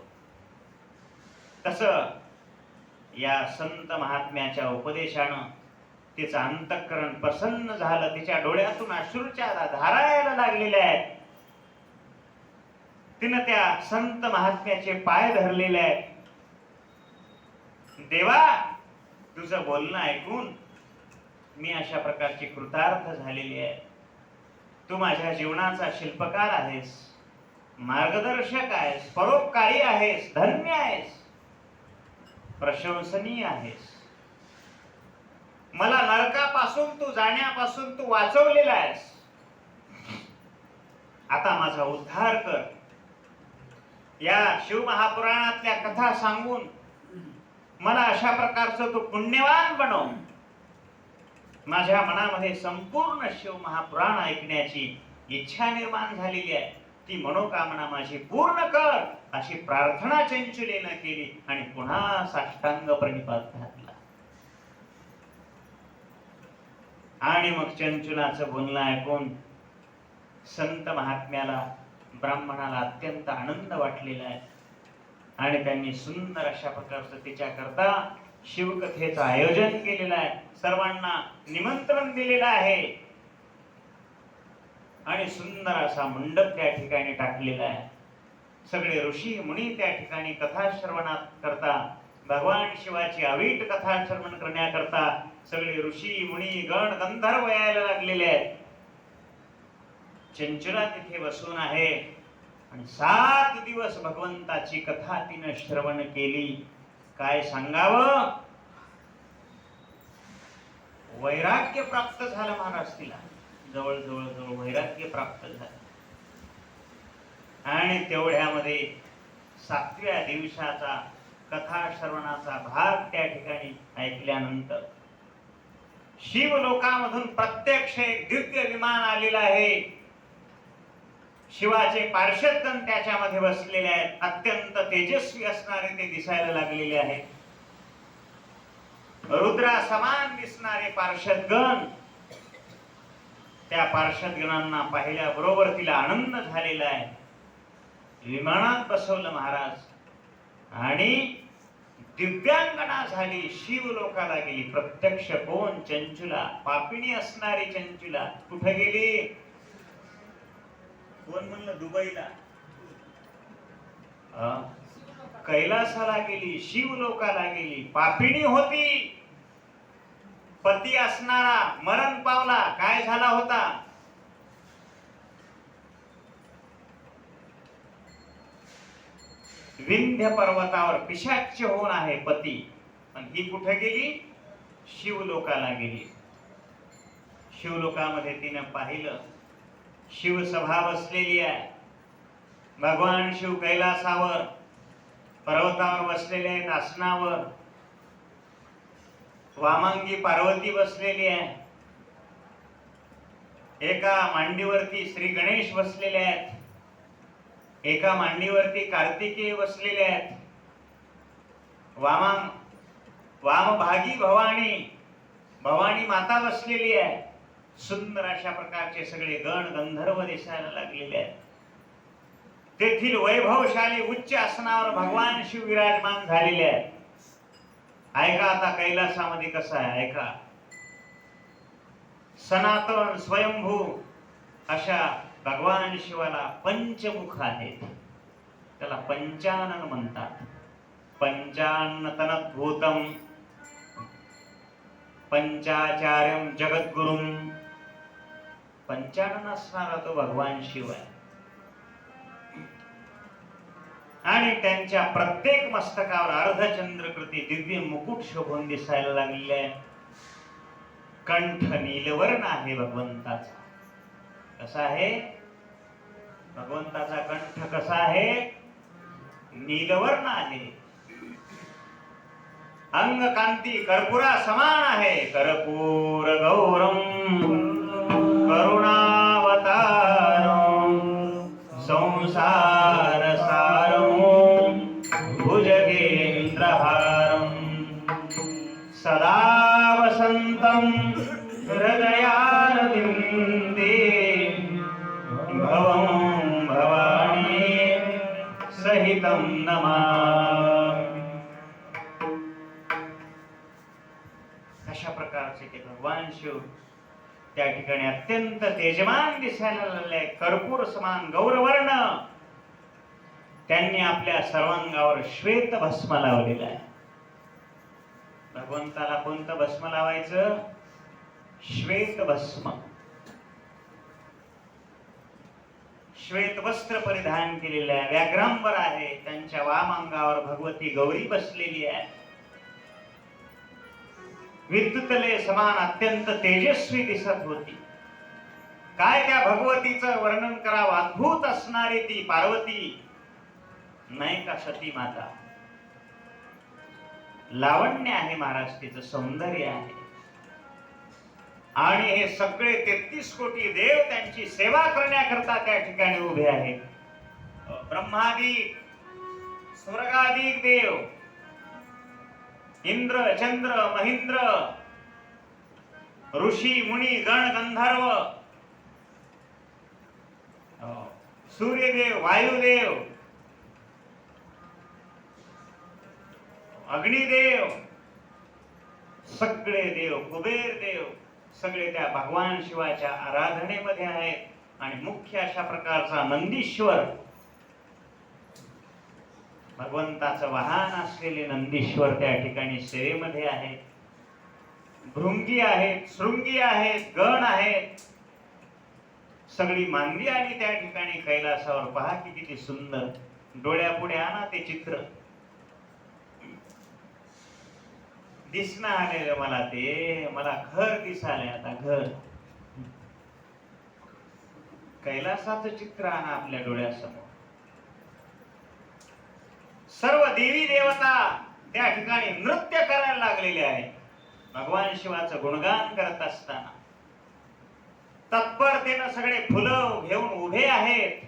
तसं या संत महात्म्याच्या उपदेशानं तिचं अंतःकरण प्रसन्न झालं. तिच्या डोळ्यातून अश्रूच्या धारा यायला लागलेल्या आहेत. तिनं त्या संत महात्म्याचे पाय धरलेले आहेत. देवा, तुझं बोलणं ऐकून मी अशा प्रकारची कृतार्थ झालेली आहे. तू माझ्या जीवनाचा शिल्पकार आहेस, मार्गदर्शक आहेस, परोपकारी आहेस, धन्य आहेस, प्रशंसनीय आहेस. मला नरकापासून तू जाण्यापासून तू वाचवलेला आहेस. आता माझा उद्धार कर. या शिवमहापुराणातल्या कथा सांगून मला अशा प्रकारचं तू पुण्यवान बनव. माझ्या मनामध्ये संपूर्ण शिवमहापुराण ऐकण्याची इच्छा निर्माण झालेली आहे. ती मनोकामना माझी पूर्ण कर अशी प्रार्थना चंचुलेनं केली आणि पुन्हा साष्टांग प्रणिपात घातला. आणि मग चंचुलाचं बोलणं ऐकून संत महात्म्याला, ब्राह्मणाला अत्यंत आनंद वाटलेला आहे. आणि त्यांनी सुंदर अशा प्रकारचं तिच्याकरता शिवकथेचं आयोजन केलेलं आहे. सर्वांना निमंत्रण दिलेलं आहे आणि सुंदर असा मंडप त्या ठिकाणी टाकलेला आहे. सगळे ऋषी मुनी त्या ठिकाणी कथा श्रवणात करता, भगवान शिवाची अवीट कथा श्रवण करण्याकरता सगळे ऋषी मुनी गण गंधर्व यायला लागलेले आहेत. चंचुला तिथे बसून आहे आणि 7 दिवस भगवंताची कथा तिनं श्रवण केली. काय सांगावं, वैराग्य प्राप्त झालं महाराज तिला. जवळ जवळ जवळ वैराग्य प्राप्त झालं. आणि तेवढ्यामध्ये 7व्या दिवसाचा कथा श्रवणाचा भाग त्या ठिकाणी ऐकल्यानंतर शिवलोकामधून प्रत्यक्ष एक दिव्य विमान आलेलं आहे. शिवाचे पार्षदगण त्याच्यामध्ये बसलेले आहेत. अत्यंत तेजस्वी असणारे ते दिसायला लागलेले आहेत. रुद्रा समान दिसणारे पार्षदगण. त्या पार्षदगणांना पाहिल्याबरोबर तिला आनंद झालेला आहे. विमानात बसवलं महाराज आणि दिव्यांगना झाली, शिवलोकाला गेली. प्रत्यक्ष कोण? चंचुला, पापिणी असणारी चंचुला. कुठे गेली? कोण म्हणलं? दुबईला, कैलासाला गेली, शिवलोकाला गेली. पापिणी होती. पती असणारा मरण पावला. काय झाला होता? विंध्य पर्वतावर पिशाच्य होऊन आहे पती. पण ही कुठे गेली? शिवलोकाला गेली. शिवलोकामध्ये तिनं पाहिलं शिवसभा बसलेली आहे. भगवान शिव कैलासावर पर्वतावर बसलेले आहेत आसनावर. वामांगी पार्वती बसलेली आहे. एका मांडीवरती श्री गणेश बसलेले आहेत. एका मांडीवरती कार्तिकेय बसलेले आहेत. वामभागी भवानी माता बसलेली आहे. सुंदर अशा प्रकारचे सगळे गण गंधर्व दिसायला लागलेले आहेत. तेथील वैभवशाली उच्च आसनावर भगवान शिव विराजमान झालेले आहेत. ऐका आता कैलासामध्ये कसं आहे ऐका. सनातन स्वयंभू अशा भगवान शिवाला पंचमुख आहेत. त्याला पंचानन म्हणतात. पंचाननतनद्भूतम पंचाचार्यम जगद्गुरुम. पंचानन असणारा तो भगवान शिव आहे. आणि त्यांच्या प्रत्येक मस्तकावर अर्धचंद्रकृती दिव्य मुकुट शोभून दिसायला लागलेले आहे. कंठ नीलवर्ण आहे भगवंताचा. कसा आहे भगवंताचा कंठ? कसा आहे? नीलवर्ण आहे. अंग कांती कर्पुरा समान आहे. कर्पूर गौरम करुणावतारम संसार सारम भुजगेंद्रहारम सदा वसंतम हृदयारविंदे भवं भवानी सहितं नमामि. अशा प्रकारचे ते भगवान शिव त्या ठिकाणी अत्यंत तेजमान दिसायला लागले. कर्पूर समान गौरवर्ण. त्यांनी आपल्या सर्वांगावर श्वेत भस्म लावलेलं आहे. भगवंताला कोणतं भस्म लावायचं? श्वेत भस्म. श्वेत वस्त्र परिधान केलेलं आहे. व्याघ्रांबर आहे. त्यांच्या वाम अंगावर भगवती गौरी बसलेली आहे. विद्युतले समान अत्यंत तेजस्वी दिसत होती. काय त्या भगवतीचं वर्णन करावं. अद्भुत असणारी ती पार्वती नाही का सती माता. लावण्य आहे महाराज. तिचं सौंदर्य आहे. आणि हे सगळे 33 कोटी देव त्यांची सेवा करण्याकरता त्या ठिकाणी उभे आहेत. ब्रह्मादिक स्वर्गादिक देव, इंद्र चंद्र महेंद्र, ऋषी मुनी गण गंधर्व, सूर्यदेव वायुदेव, अग्निदेव, सगळे देव, कुबेर देव सगळे त्या भगवान शिवाच्या आराधनेमध्ये आहेत. आणि मुख्य अशा प्रकारचा नंदीश्वर, भगवंताचं वाहन असलेले नंदीश्वर त्या ठिकाणी सेवेमध्ये आहेत. भृंगी आहेत, शृंगी आहेत, गण आहेत. सगळी मांदी आली त्या ठिकाणी कैलासावर. पहा की किती सुंदर. डोळ्यापुढे आणा ते चित्र. दिसणं आलेलं मला ते. मला घर दिसालंय आता. घर कैलासाचं चित्र आणा आपल्या डोळ्यासमोर. सर्व देवी देवता त्या ठिकाणी नृत्य करायला लागलेले आहेत. भगवान शिवाचं गुणगान करत असताना तत्परतेनं सगळे फुलं घेऊन उभे आहेत.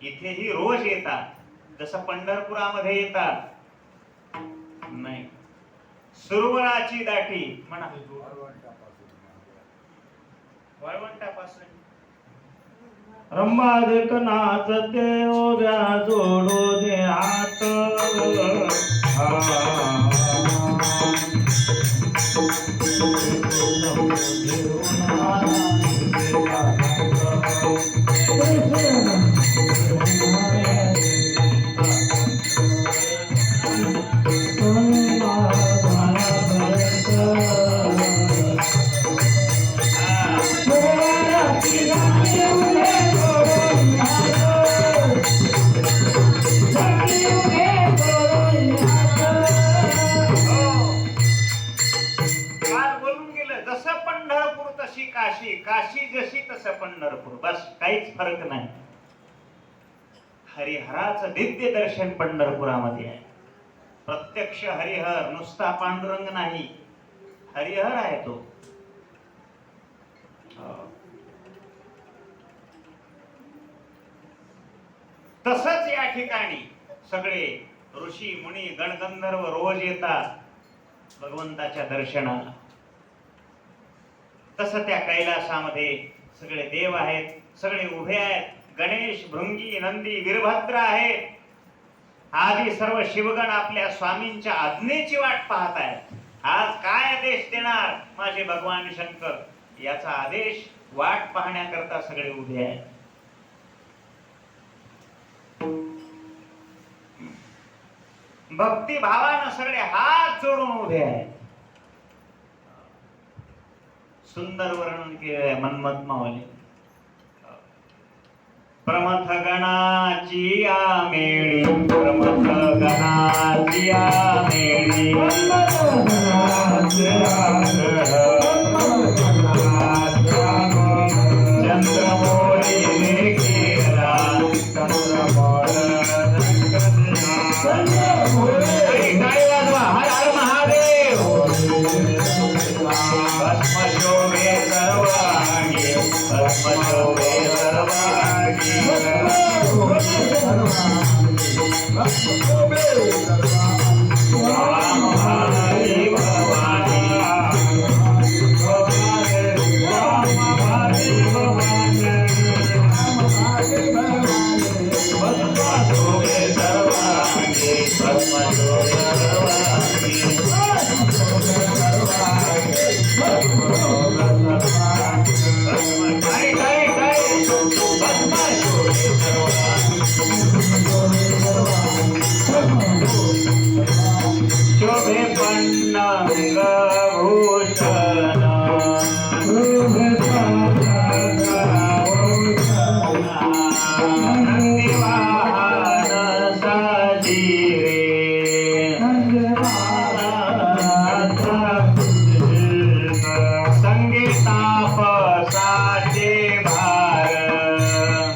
इथेही रोज येतात जसं पंढरपुरामध्ये येतात. नाही, सुरवराची दाटी म्हणा. वळवंटापासून रंबा देख नाचते ओव्या जोडो दे हात. काशी, काशी जशी तसं पंढरपूर, बस काहीच फरक नाही. हरिहराचं दिव्य दर्शन पंढरपुरामध्ये आहे. प्रत्यक्ष हरिहर, नुसता पांडुरंग नाही, हरिहर आहे तो. तसंच या ठिकाणी सगळे ऋषी मुनी गणगंधर्व रोज येतात भगवंताच्या दर्शनाला. तसं त्या कैलासामध्ये सगळे देव आहेत, सगळे उभे आहेत. गणेश, भृंगी, नंदी, वीरभद्र आहेत. आदी सर्व शिवगण आपल्या स्वामींच्या आज्ञेची वाट पाहत आहेत. आज काय आदेश देणार माझे भगवान शंकर, याचा आदेश वाट पाहण्याकरता सगळे उभे आहेत. भक्ती भावानं सगळे हात जोडून उभे आहेत. सुंदर वर्णन केले मन्मथ माऊली. प्रमथ गणाची आमेळी, प्रमथ गणाची आमेळी, चंद्रमोळी केला, हर हर महादेव. भस्म शोभे सर्वांगी, भस्म शोभे सर्वांगी. भवानी भवानी शोभे पन्नांग भूषण, नंदी वाहन साजिरे, संगे तापसाचे भार,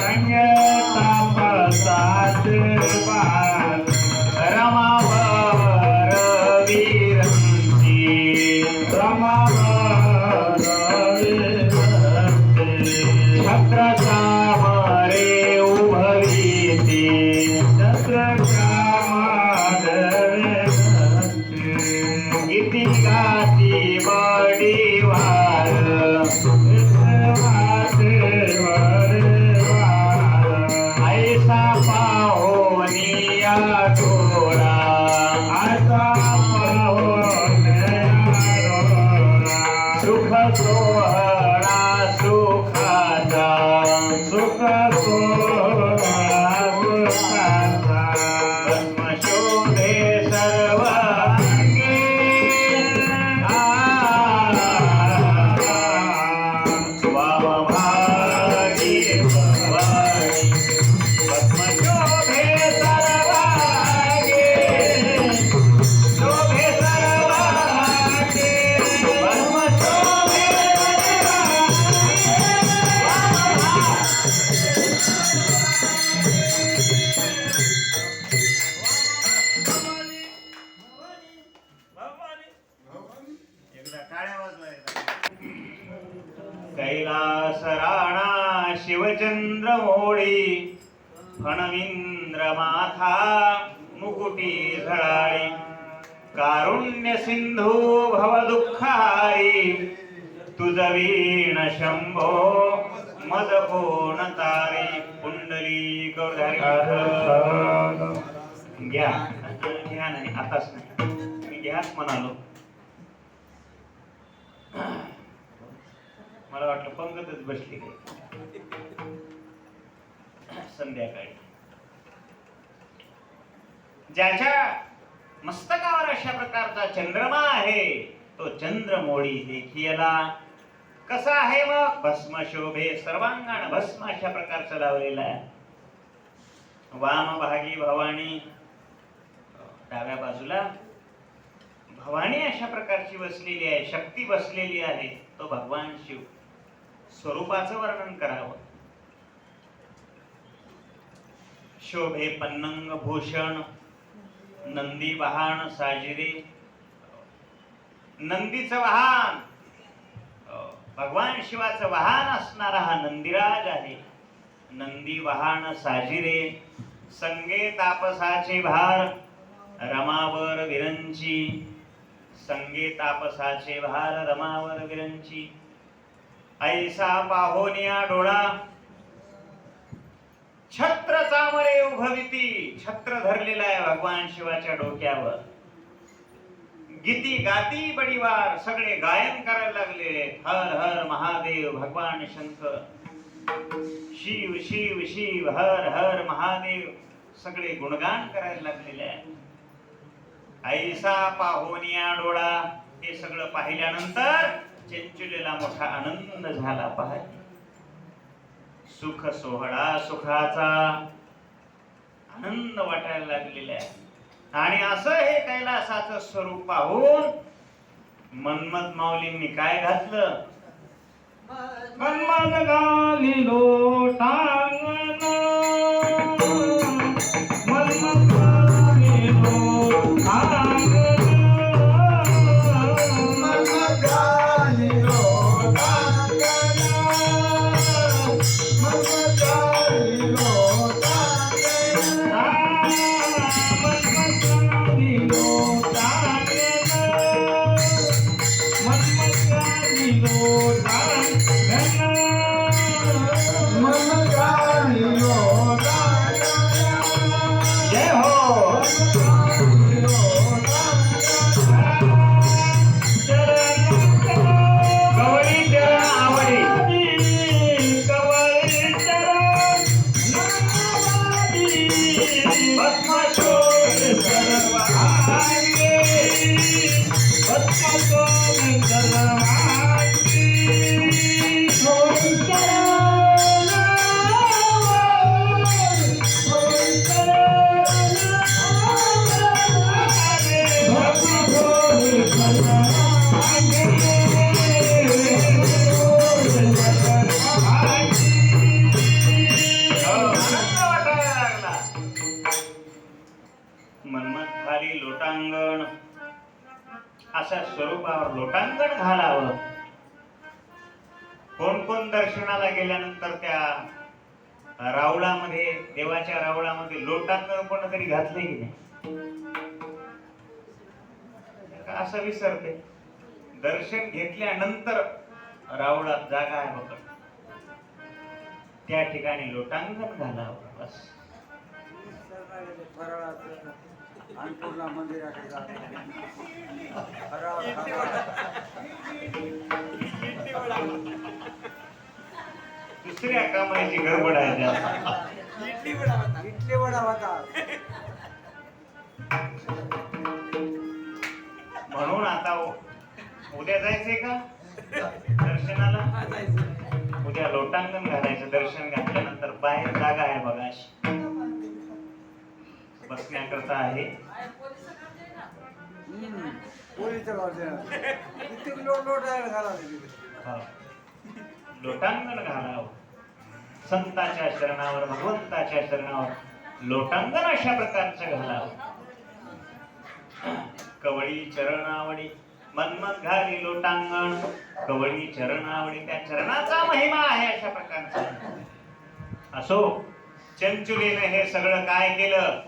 संगे तापसाचे भार. रमावर वीरंची, रमावर वीरंची. छत्र चामरे उभवीती, छत्र चामरे इति गाती बडीवार, ऐसा पाहोनिया डोळा, ऐसा पाहोनिया डोळा. सुख सोहळा सुखाचा, सुख सोहळा सुखाचा. भस्म शोभे सर्वांगी, वामभागी भवानी. भस्म शोभे सर्वांगी, शोभे सर्वांगी. भस्म शोभे भवानी एकदा टाळ्या वाजवायला. कैलास राणा शिवचंद्र मोळी, फणविंद्र माथा मुकुटी झळाळी. कारुण्य सिंधू भव दुःखारी, तुझ वीण शंभो मद कोण तारी. कुंडली गौरधारी घ्या, घ्या नाही आताच नाही, मी घ्याच म्हणालो. मला वाटलं पंगतच बसली काही. संध्याकाळी ज्याच्या मस्तकावर अशा प्रकारचा चंद्रमा आहे तो चंद्रमोळी देखियला. कसा आहे मग? भस्म शोभे सर्वांगण, भस्म अशा प्रकारचं लावलेलं आहे. वामभागी भवानी, डाव्या बाजूला भवानी अशा प्रकारची बसलेली आहे, शक्ती बसलेली आहे. तो भगवान शिव स्वरूपाचं वर्णन करावं. शोभे पन्नंग भूषण नंदी वाहन साजिरे. नंदीचं वाहन भगवान शिवाचं वाहन असणारा हा नंदीराज आहे. नंदी वाहन साजिरे संगे तापसाचे भार रमावर विरंची. संगे तापसाचे भार रमावर विरंची. ऐसा पाहोनिया डोळा छत्र चामरे उभविती. छत्र धरलेला आहे भगवान शिवाच्या डोक्यावर. गीती गाती बडीवार सगळे गायन करायला लागले. हर हर महादेव भगवान शंकर. शिव शिव शिव हर हर महादेव सगळे गुणगान करायला लागलेले आहे. ऐसा पाहोनिया डोळा. हे सगळं पाहिल्यानंतर चंचुलेला मोठा आनंद झाला. पाहाय सुख सोहळा सुखाचा आनंद वाटायला लागलेला आहे. आणि असं हे कैलासाचं स्वरूप पाहून मन्मथ माऊलींनी काय घातलं? मन्मथ घाली लोटांगण. मन्मथ घाली लोटांगण. मन्मथ घाली लोटांगण. मन्मथ घाली लोटांगण. मन्मथ घाली लोटांगण. मन्मथ घाली लोटांगण. मन्मथ घाली लोटांगण. जय हो. गवळी चरण आवडी. मन्मथ घाली लोटांगण. अशा स्वरूपावर लोटांगण घालावं. कोण कोण दर्शनाला गेल्यानंतर त्या रावळामध्ये देवाच्या रावळामध्ये लोटांगण कोणतरी घातले की नाही? असं विसरते. दर्शन घेतल्यानंतर रावळात जागा आहे बघ त्या ठिकाणी लोटांगण घालावं. बस अन्नपूर्णा मंदिराकडे दुसऱ्या कामाची गडबड आहे त्यात. इडली वडा होता. म्हणून आता उद्या जायचंय का दर्शनाला? उद्या लोटांगण घालायचं. दर्शन घातल्यानंतर बाहेर जागा आहे बघा अशी बसण्याकरता आहे. लोटांगण घालावं. संतांच्या शरणावर भगवंताच्या शरणावर लोटांगण अशा प्रकारचं घालावं. कवळी चरणावडी. मन्मथ घाली लोटांगण. कवळी चरणावडी. त्या चरणाचा महिमा आहे अशा प्रकारचा. असो चंचुलीने हे सगळं काय केलं?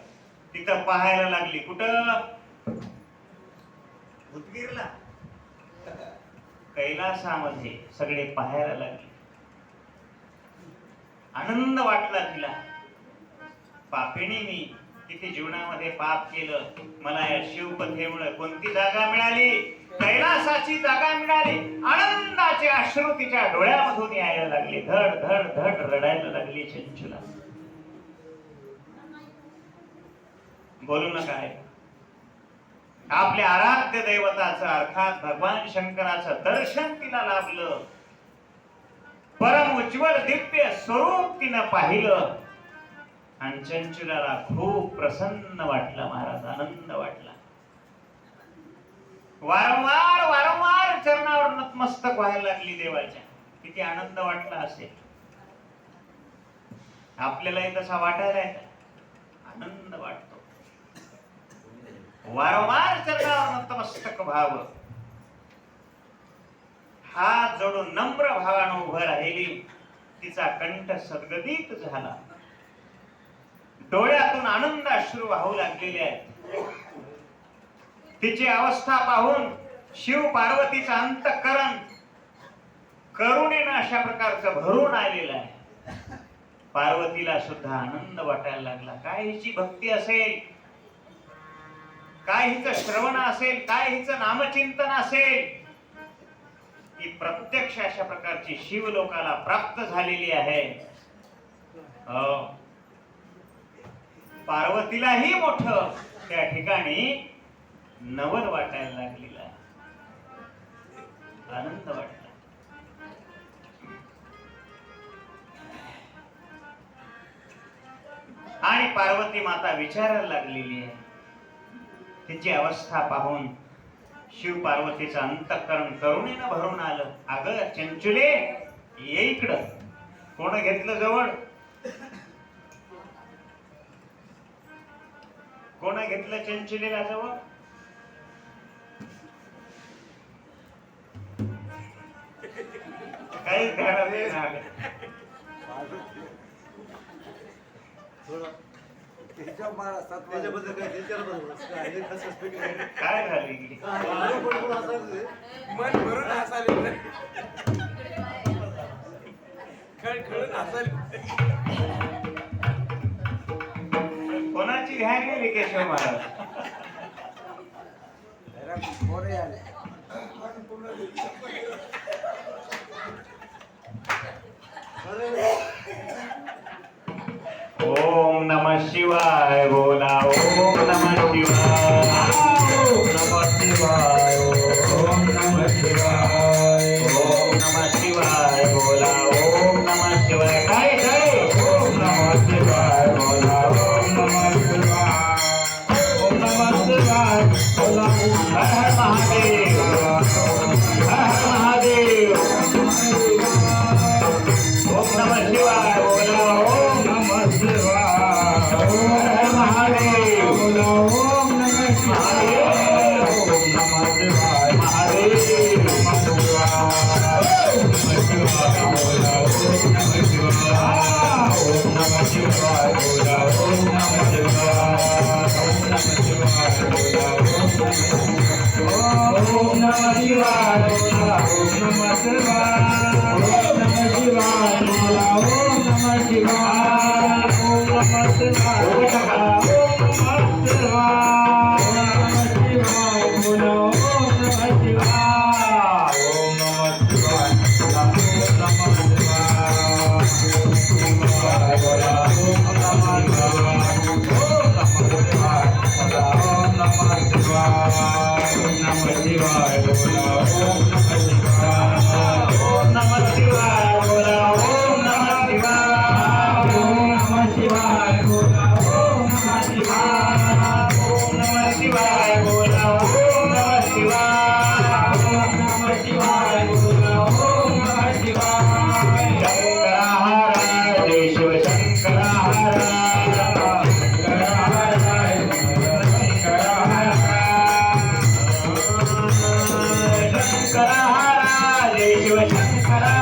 तिथं पाहायला लागली. कुठं? उदगीरला कैलासामध्ये सगळे पाहायला लागले. आनंद वाटला तिला. पापिणी मी किती जीवनामध्ये पाप केलं. मला या शिवपथेमुळे कोणती जागा मिळाली? कैलासाची जागा मिळाली. आनंदाचे अश्रू तिच्या डोळ्यामधून यायला लागले. धड धड धड रडायला लागली चंचुला. बोलू नका. आपल्या आराध्य दैवताचं अर्थात भगवान शंकराचं दर्शन तिला लाभलं. परम उज्ज्वल दिव्य स्वरूप तिनं पाहिलं आणि चंचुलाला खूप प्रसन्न वाटलं. महाराज आनंद वाटला. वारंवार वारंवार चरणावर नतमस्तक व्हायला लागली देवाच्या. किती आनंद वाटला असेल. आपल्यालाही तसा वाटायला आनंद वाटतो. वारंवार चरणावर नतमस्तक भाव, हात जोडून नम्र भावानं उभं राहिली. तिचा कंठ सद्गदित झाला. डोळ्यातून आनंद अश्रू वाहू लागलेले आहेत. तिची अवस्था पाहून शिव पार्वतीचं अंतःकरण करुणेनं अशा प्रकारचं भरून आलेलं आहे. पार्वतीला सुद्धा आनंद वाटायला लागला. काय हिची भक्ती असेल, काय हिचं श्रवण असेल, काय हिचं नामचिंतन असेल, ही प्रत्यक्ष अशा प्रकारची शिवलोकाला प्राप्त झालेली आहे. पार्वतीलाही मोठं त्या ठिकाणी नवल वाटायला लागलेलं आहे. आनंद वाटला. आणि पार्वती माता विचारायला लागलेली आहे. तिची अवस्था पाहून शिव पार्वतीचं अंतःकरण करुणेनं भरून आलं. अगं चंचुले, ये इकडं. कोण घेतलं जवळ? कोण घेतलं चंचुलेला जवळ? काही ध्यानात नाही आलं. काय झाली की मन भरून हसायला, खळखळून हसायला. कोणाची ध्यान गेली केशव महाराज? पोरे आले. ओम नमः शिवाय बोला. ओम नमः शिवाय. ओम नमः शिवाय. ओम नमः शिवाय. ओम नमः शिवाय बोला. ओम नमः शिवाय. काय काय? ओम नमः शिवाय बोला. ओम नमः शिवाय. ओम नमः शिवाय बोला. हर हर महादेव. हर हर महादेव. ओम नमः शिवाय बोला. ओम नमः शिवाय. हर हर महादेव. बोला. ओम नमः शिवाय. ओम नमः शिवाय. महादेव. नमः शिवाय बोला. ओम नमः शिवाय. ओम नमः शिवाय बोला. ओम नमः शिवाय. ओम नमः शिवाय बोला. ओम नमः शिवाय बोला. ओम नमः शिवाय. ओम नमः शिवाय बोला. ओम नमः शिवाय. ओम नमः शिवाय बोला. ओम नमः शिवाय बोला. ओम नमः शिवाय. ओम नमः शिवाय बोला. ओम नमः शिवाय बोला. ओम नमः शिवाय. ओम नमः शिवाय बोला. ओम नमः शिवाय. ओम नमः शिवाय बोला. ओम नमः शिवाय. ओम नमः शिवाय बोला. ओम नमः शिवाय. ओम नमः शिवाय बोला. ओम नमः शिवाय. ओम नमः शिवाय बोला. ओम नमः शिवाय. शंकर हर जय शिव शंकर हर. शंकर हर जय शिव शंकर हर.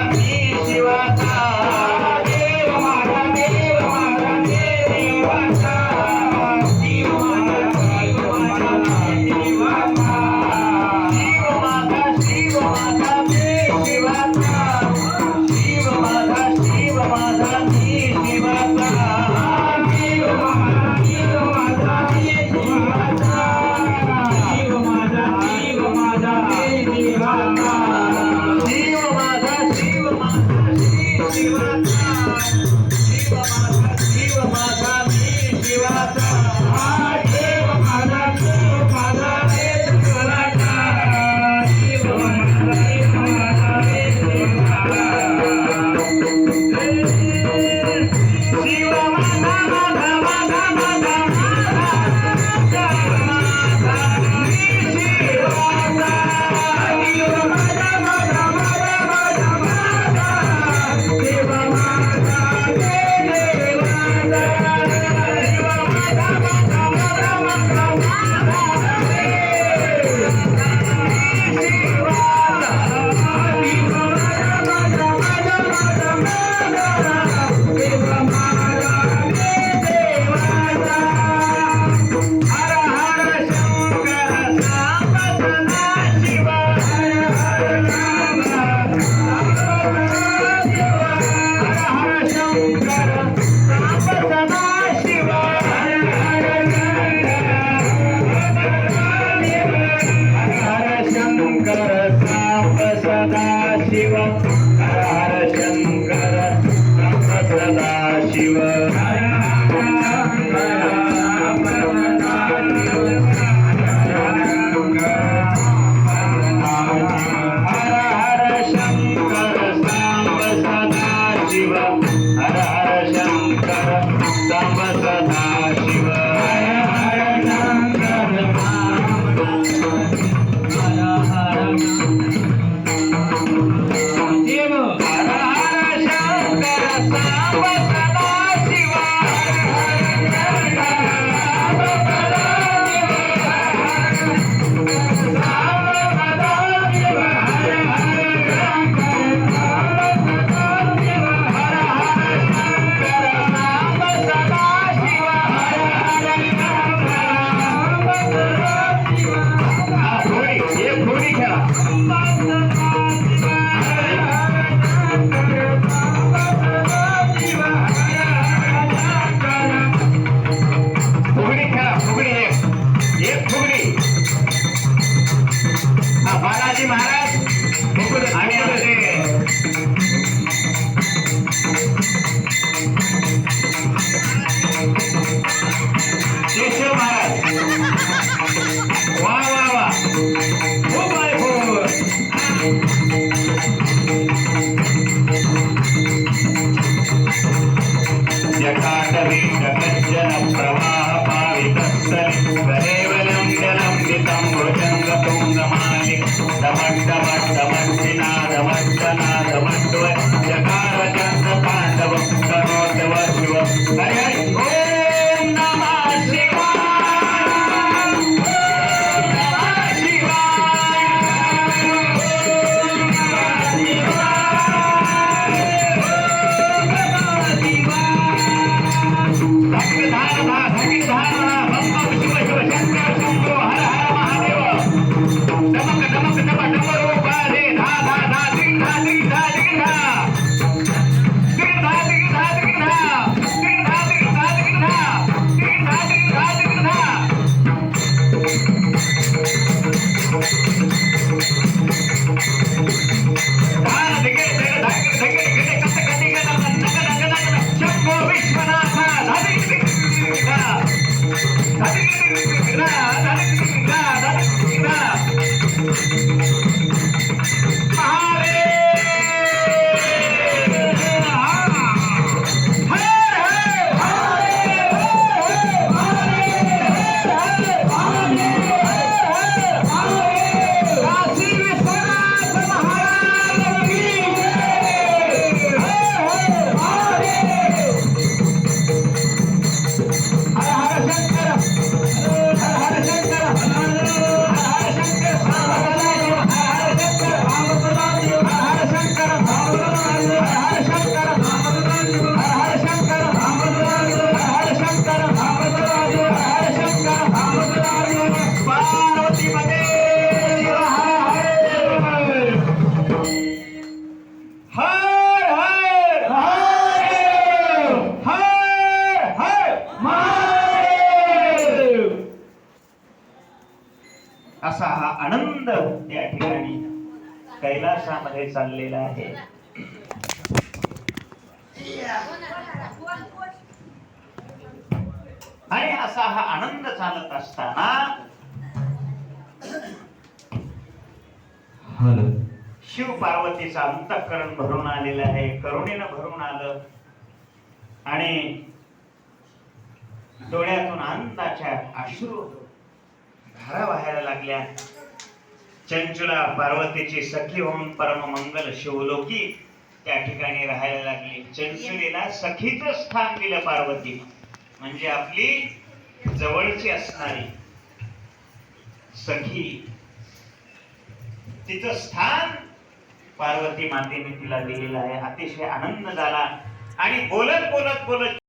मी शिवाचा देव माझा देवाचा जीव माझा देवाचा शिव माझा मी शिवाचा शिव माझा मी शिवाचा जीव माझा देवाचा जीव माझा देवाचा शिव माझा मी शिवाचा शिव माझा मी शिवाचा देव माझा देवाचा जीव माझा शिव माझा शिव हर हर शंकर सदा शिव हर हर शंकर सांब सदा शिव हर हर शंकर सांब सदा शिव हर हर शंकर देव हर हर शंकर सांब सदा शिव एक घोडी खेळा फुगडी खेळा फुगडी एक फुगडी हा बालाजी महाराज आणि आमचे केशव महाराज वा वा वा हो बाय हो जटाटवीट गज्जन प्रवाह पावितस्तरि सदैवलं जलंबितं भुजङ्गतुङ्गमालि दमट्टमट्टमट्टिनादमट्टनादमट्टव जकारचन्द्रताण्डवं तनोतव शिव हरि हरि ॐ नमः शिवाय ॐ नमः शिवाय धा धा धा धा धा धा धा धा कैलासामध्ये चाललेला आहे. आणि असा हा आनंद चालत असताना शिव पार्वतीचं अंतःकरण भरून आलेलं आहे, करुणेनं भरून आलं आणि डोळ्यातून आनंदाच्या अश्रू धारा वाहायला लागल्या. चंचुला पार्वतीची सखी होऊन परममंगल शिवलोकी त्या ठिकाणी राहायला लागली. चंचुलीला सखीचं स्थान दिलं पार्वती, म्हणजे आपली जवळची असणारी सखी, तिचं स्थान पार्वती मातेने तिला दिलेलं आहे. अतिशय आनंद झाला आणि बोलत बोलत बोलत